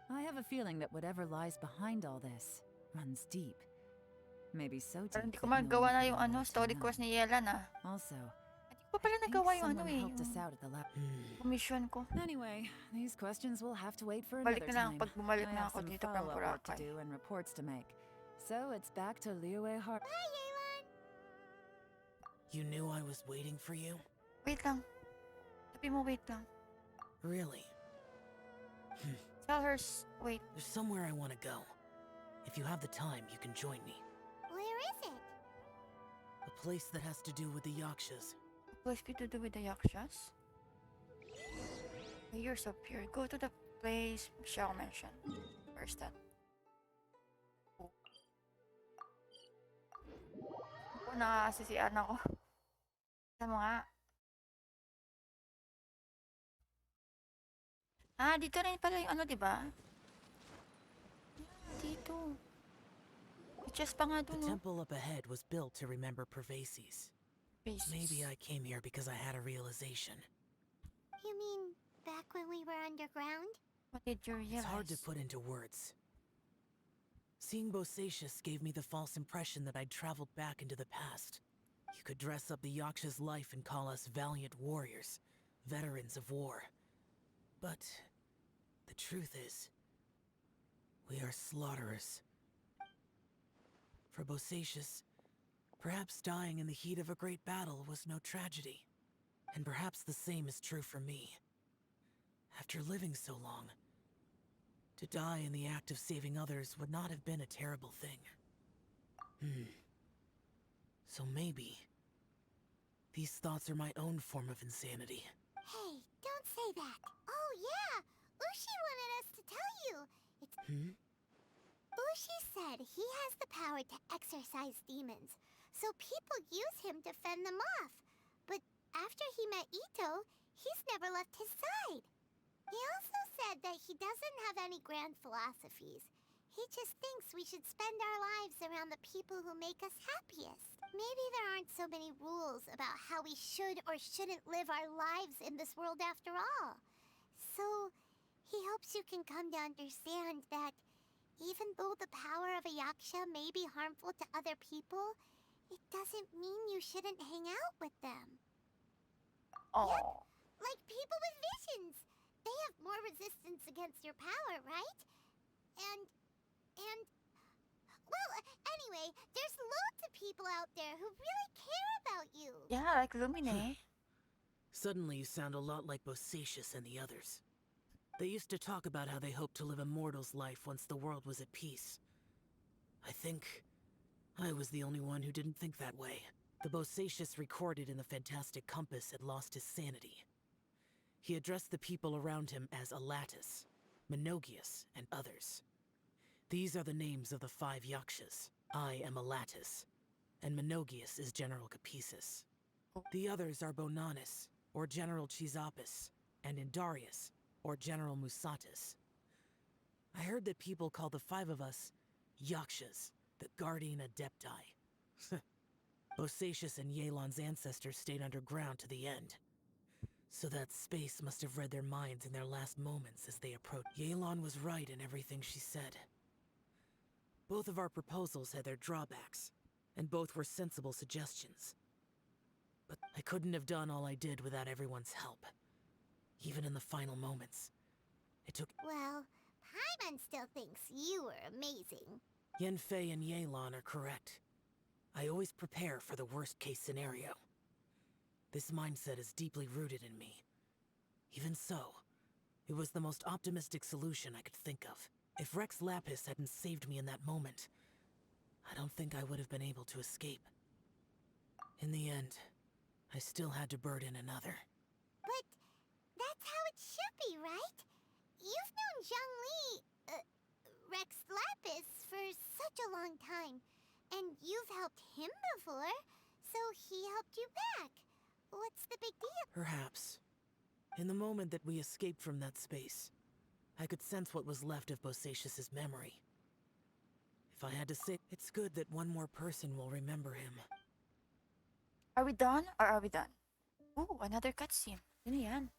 Speaker 5: I have a feeling that whatever lies behind all this runs deep. Maybe so deep.
Speaker 1: Pero hindi ko
Speaker 5: that no
Speaker 1: magawa
Speaker 5: one
Speaker 1: na
Speaker 5: will
Speaker 1: yung
Speaker 5: ever
Speaker 1: story
Speaker 5: know.
Speaker 1: quest ni Yelan ah.
Speaker 5: Also,
Speaker 1: Hindi ko pala
Speaker 5: I think
Speaker 1: nagawa yung
Speaker 5: someone helped us
Speaker 1: yung
Speaker 5: out at the lab.
Speaker 1: commission ko.
Speaker 5: Anyway, these questions will have to wait for
Speaker 1: Balik
Speaker 5: another
Speaker 1: na lang
Speaker 5: time.
Speaker 1: pag bumalik
Speaker 5: I
Speaker 1: na
Speaker 5: have
Speaker 1: ako
Speaker 5: some
Speaker 1: dito from
Speaker 5: follow-up work to
Speaker 1: Boracay.
Speaker 5: do and reports to make. So it's back to Liyue Harbor.
Speaker 3: Bye, Yelan!
Speaker 4: You knew I was waiting for you?
Speaker 1: Wait lang. Sabi mo wait lang.
Speaker 4: Really?
Speaker 1: Tell her wait.
Speaker 4: There's somewhere I want to go. If you have the time, you can join me.
Speaker 3: Where is it?
Speaker 4: A place that has to do with the Yakshas.
Speaker 1: Place to do with the Yakshas? You're so pure. Go to the place Xiao mentioned. Where's that? Oh, nakasisian ako. Alam mo nga. Ah, dito rin pala yung ano, diba? Dito. Just pa nga
Speaker 4: The
Speaker 1: dun, no?
Speaker 4: temple up ahead was built to remember Pervases.
Speaker 1: Basis.
Speaker 4: Maybe I came here because I had a realization.
Speaker 3: You mean back when we were underground?
Speaker 1: What did you realize?
Speaker 4: It's hard to put into words. Seeing Bosacius gave me the false impression that I'd traveled back into the past. You could dress up the Yaksha's life and call us valiant warriors, veterans of war. But the truth is, we are slaughterers. For Bosacius, perhaps dying in the heat of a great battle was no tragedy. And perhaps the same is true for me. After living so long, to die in the act of saving others would not have been a terrible thing. So maybe these thoughts are my own form of insanity.
Speaker 3: Hey, don't say that. Oh, yeah! Ushi wanted us to tell you. It's... Ushi said he has the power to exorcise demons, so people use him to fend them off. But after he met Ito, he's never left his side. He also said that he doesn't have any grand philosophies. He just thinks we should spend our lives around the people who make us happiest. Maybe there aren't so many rules about how we should or shouldn't live our lives in this world after all. So, he hopes you can come to understand that even though the power of a yaksha may be harmful to other people, it doesn't mean you shouldn't hang out with them.
Speaker 1: Oh.
Speaker 3: Yep, like people with visions. They have more resistance against your power, right? And... Well, anyway, there's loads of people out there who really care about you.
Speaker 1: Yeah, like Lumine.
Speaker 4: Suddenly you sound a lot like Bosacius and the others. They used to talk about how they hoped to live a mortal's life once the world was at peace. I think I was the only one who didn't think that way. The Bosacius recorded in the Fantastic Compass had lost his sanity. He addressed the people around him as Alatus, Menogius, and others. These are the names of the 5 Yakshas. I am Alatus, and Menogius is General Capisis. The others are Bonanis, or General Chisapis, and Indarius, or General Musatus. I heard that people call the 5 of us Yakshas, The Guardian Adepti. Bosacius and Yelan's ancestors stayed underground to the end. So that space must have read their minds in their last moments as they approached. Yelan was right in everything she said. Both of our proposals had their drawbacks, and both were sensible suggestions. But I couldn't have done all I did without everyone's help. Even in the final moments. It took...
Speaker 3: Well, Paimon still thinks you were amazing.
Speaker 4: Yanfei and Yelan are correct. I always prepare for the worst-case scenario. This mindset is deeply rooted in me. Even so, it was the most optimistic solution I could think of. If Rex Lapis hadn't saved me in that moment, I don't think I would have been able to escape. In the end, I still had to burden another.
Speaker 3: But that's how it should be, right? You've known Zhongli, Rex Lapis, for such a long time. And you've helped him before, so he helped you back. What's the big deal?
Speaker 4: Perhaps. In the moment that we escaped from that space, I could sense what was left of Bosacius's memory. If I had to say, it's good that one more person will remember him.
Speaker 1: Are we done or are we done? Ooh, another cutscene. Ano yan?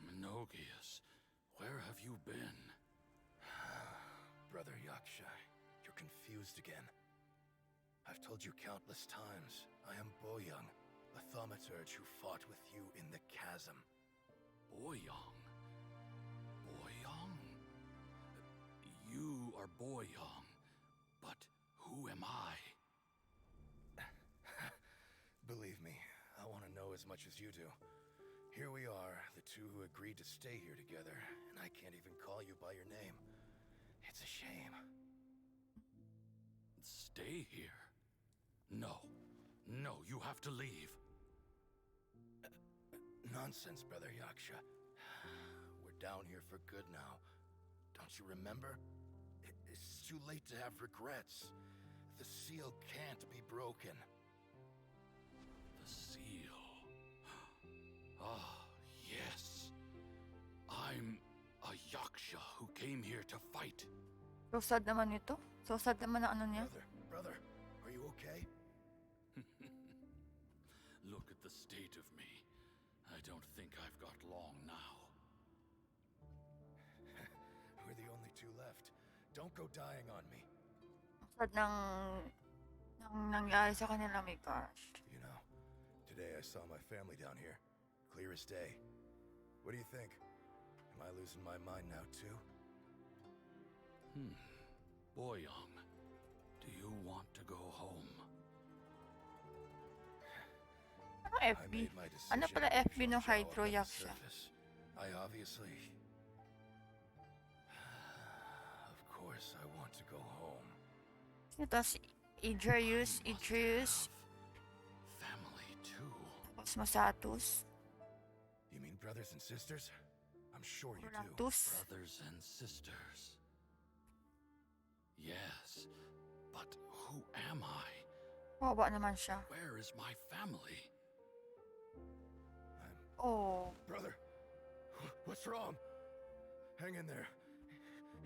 Speaker 8: Minogius, where have you been?
Speaker 11: Brother Yaksha, you're confused again. I've told you countless times, I am Boyoung, a thaumaturge who fought with you in the chasm.
Speaker 8: Boyoung? Boyoung? You are Boyoung, but who am I?
Speaker 11: Believe me, I want to know as much as you do. Here we are, the two who agreed to stay here together, and I can't even call you by your name. It's a shame.
Speaker 8: Stay here? No. No, you have to leave.
Speaker 11: Nonsense, Brother Yaksha. We're down here for good now. Don't you remember? It's too late to have regrets. The seal can't be broken.
Speaker 8: The seal. Ah, yes. I'm a Yaksha who came here to fight.
Speaker 1: So sad naman ito. So sad naman ang ano niya.
Speaker 11: Brother, are you okay?
Speaker 8: Look at the state of me. I don't think I've got long now.
Speaker 11: We're the only two left. Don't go dying on me.
Speaker 1: Sad ng nangyari sa kanila, my gosh.
Speaker 11: You know, today I saw my family down here. Clear as day. What do you think? Am I losing my mind now too?
Speaker 8: Boyoung, do you want to go home?
Speaker 1: Ano FB? Ano pala FB ng Hydro Yaksha?
Speaker 11: I obviously... Of course I want to go home.
Speaker 1: Ito si Idrius.
Speaker 8: Family too.
Speaker 1: Tapos Masatus.
Speaker 11: You mean brothers and sisters? I'm sure you do.
Speaker 1: Rolantus.
Speaker 8: Brothers and sisters. Yes, but who am I?
Speaker 1: Wawa naman siya.
Speaker 8: Where is my family?
Speaker 1: Oh.
Speaker 11: Brother, what's wrong? Hang in there.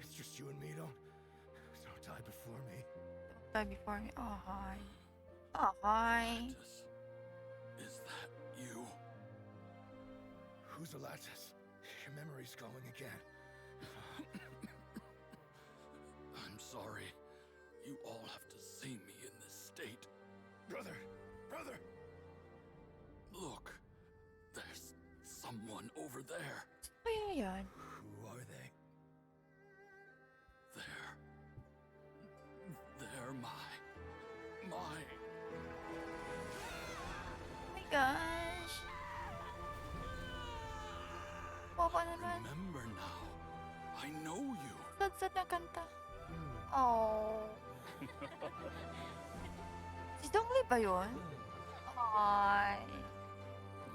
Speaker 11: It's just you and me. Don't die before me.
Speaker 1: Don't die before me. Oh, hi. Oh, hi.
Speaker 8: Is that you?
Speaker 11: Who's Alatus? Your memory's going again.
Speaker 8: I'm sorry. You all have to see me in this state.
Speaker 11: Brother!
Speaker 8: Look, there's someone over there.
Speaker 1: Kaya yan?
Speaker 11: Who are they?
Speaker 8: They're my...
Speaker 1: Oh my gosh. Wawa naman.
Speaker 8: Remember now, I know you.
Speaker 1: Sad na kanta. Oh. Si Dongli ba yun? Ay.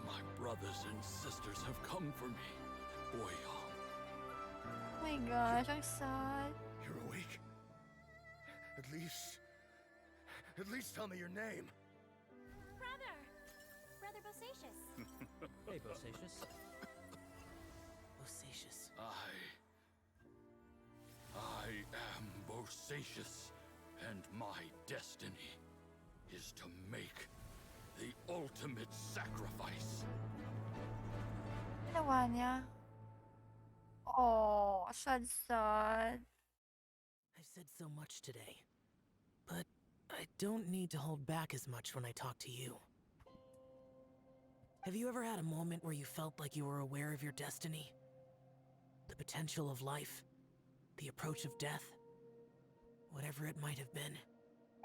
Speaker 8: My brothers and sisters have come for me, Boyoung.
Speaker 1: Oh my gosh, ang sad.
Speaker 11: You're awake. At least tell me your name.
Speaker 2: Brother Bosacius.
Speaker 4: Hey, Bosacius. Bosacius.
Speaker 8: I am Bosacius, and my destiny is to make the ultimate sacrifice.
Speaker 1: Ginawa niya. Oh, sad.
Speaker 4: I've said so much today, but I don't need to hold back as much when I talk to you. Have you ever had a moment where you felt like you were aware of your destiny? The potential of life? The approach of death? Whatever it might have been.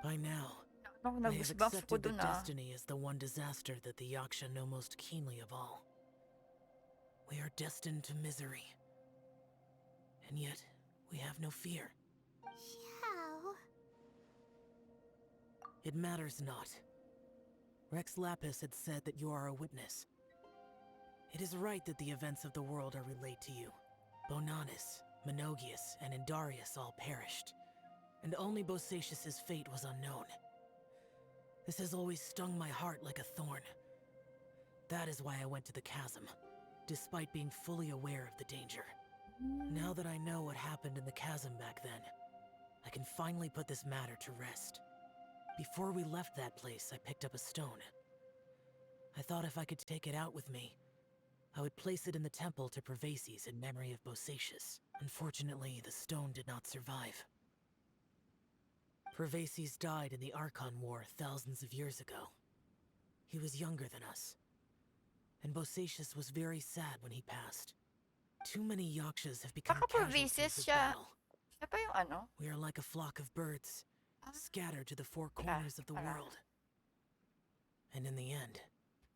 Speaker 4: By now,
Speaker 1: Ako
Speaker 4: I have
Speaker 1: nag-goosebumps ko
Speaker 4: accepted
Speaker 1: dun
Speaker 4: that destiny is the one disaster that the Yaksha know most keenly of all. We are destined to misery. And yet, we have no fear.
Speaker 3: Xiao.
Speaker 4: It matters not. Rex Lapis had said that you are a witness. It is right that the events of the world are relayed to you. Bonanis, Menogius, and Indarius all perished, and only Bosacius's fate was unknown. This has always stung my heart like a thorn. That is why I went to the chasm, despite being fully aware of the danger. Now that I know what happened in the chasm back then, I can finally put this matter to rest. Before we left that place, I picked up a stone. I thought if I could take it out with me, I would place it in the temple to Pervases in memory of Bosacius. Unfortunately, the stone did not survive. Pervases died in the Archon War thousands of years ago. He was younger than us, and Bosacius was very sad when he passed. Too many Yakshas have become casualties
Speaker 1: Pervases
Speaker 4: of
Speaker 1: siya.
Speaker 4: battle.
Speaker 1: Siya pa yung ano?
Speaker 4: We are like a flock of birds, scattered to the four corners of the world. And in the end,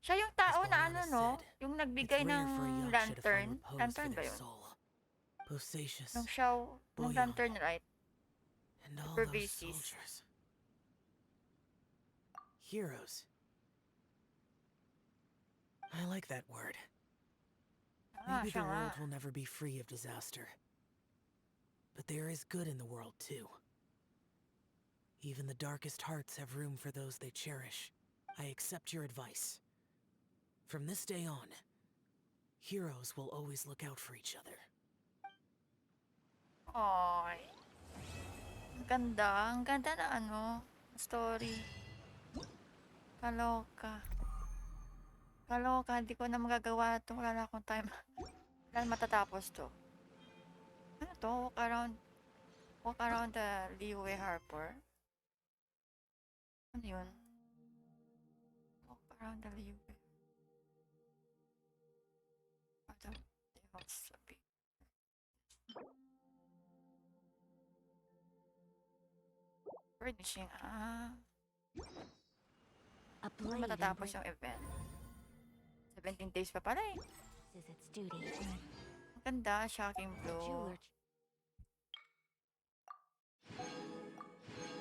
Speaker 1: Siya yung tao
Speaker 4: as
Speaker 1: na ano,
Speaker 4: Bonanis
Speaker 1: no?
Speaker 4: said,
Speaker 1: Yung
Speaker 4: it's
Speaker 1: nagbigay
Speaker 4: rare
Speaker 1: ng
Speaker 4: for a Yaksha to find
Speaker 1: lantern.
Speaker 4: repose
Speaker 1: Lantern
Speaker 4: for
Speaker 1: ba
Speaker 4: their
Speaker 1: yun?
Speaker 4: soul. Bosacius,
Speaker 1: Nung siya, nung
Speaker 4: Boyong,
Speaker 1: lantern, right?
Speaker 4: and all those
Speaker 1: Pervases.
Speaker 4: soldiers. Heroes. I like that word. Maybe the
Speaker 1: siya nga.
Speaker 4: world will never be free of disaster. But there is good in the world, too. Even the darkest hearts have room for those they cherish. I accept your advice. From this day on, heroes will always look out for each other.
Speaker 1: Ay. Ang ganda. Ang ganda na ano, story. Kaloka. Kaloka, hindi ko na magagawa ito. Wala na akong time. Wala na matatapos to. Ano to? Walk around the Liyue Harbor. Ano yun? Walk around the Liyue. Ano? Sabi. Furnishing.
Speaker 9: A blade
Speaker 1: Matatapos yung event. 17 days pa pala eh.
Speaker 9: is its duty.
Speaker 1: Ang ganda, shocking
Speaker 9: A
Speaker 1: blow.
Speaker 9: jeweler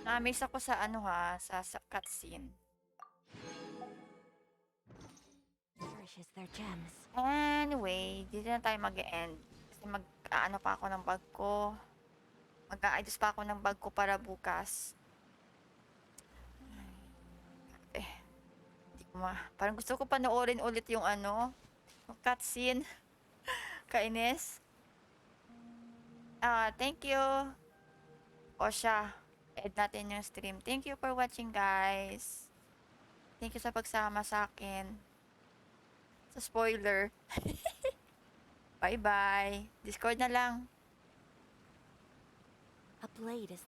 Speaker 1: Na-amaze ako sa ano sa cutscene.
Speaker 9: cherishes their gems.
Speaker 1: Anyway, dito na tayo mag-end. Kasi mag-ano pa ako ng bag ko. Mag-a-adjust pa ako ng bag ko para bukas. Hindi ko parang gusto ko panoorin ulit yung ano, yung cutscene. Kainis. Thank you. O siya, end natin yung stream. Thank you for watching, guys. Thank you sa pagsama sa akin. Sa spoiler. Bye-bye. Discord na lang.
Speaker 9: A blade is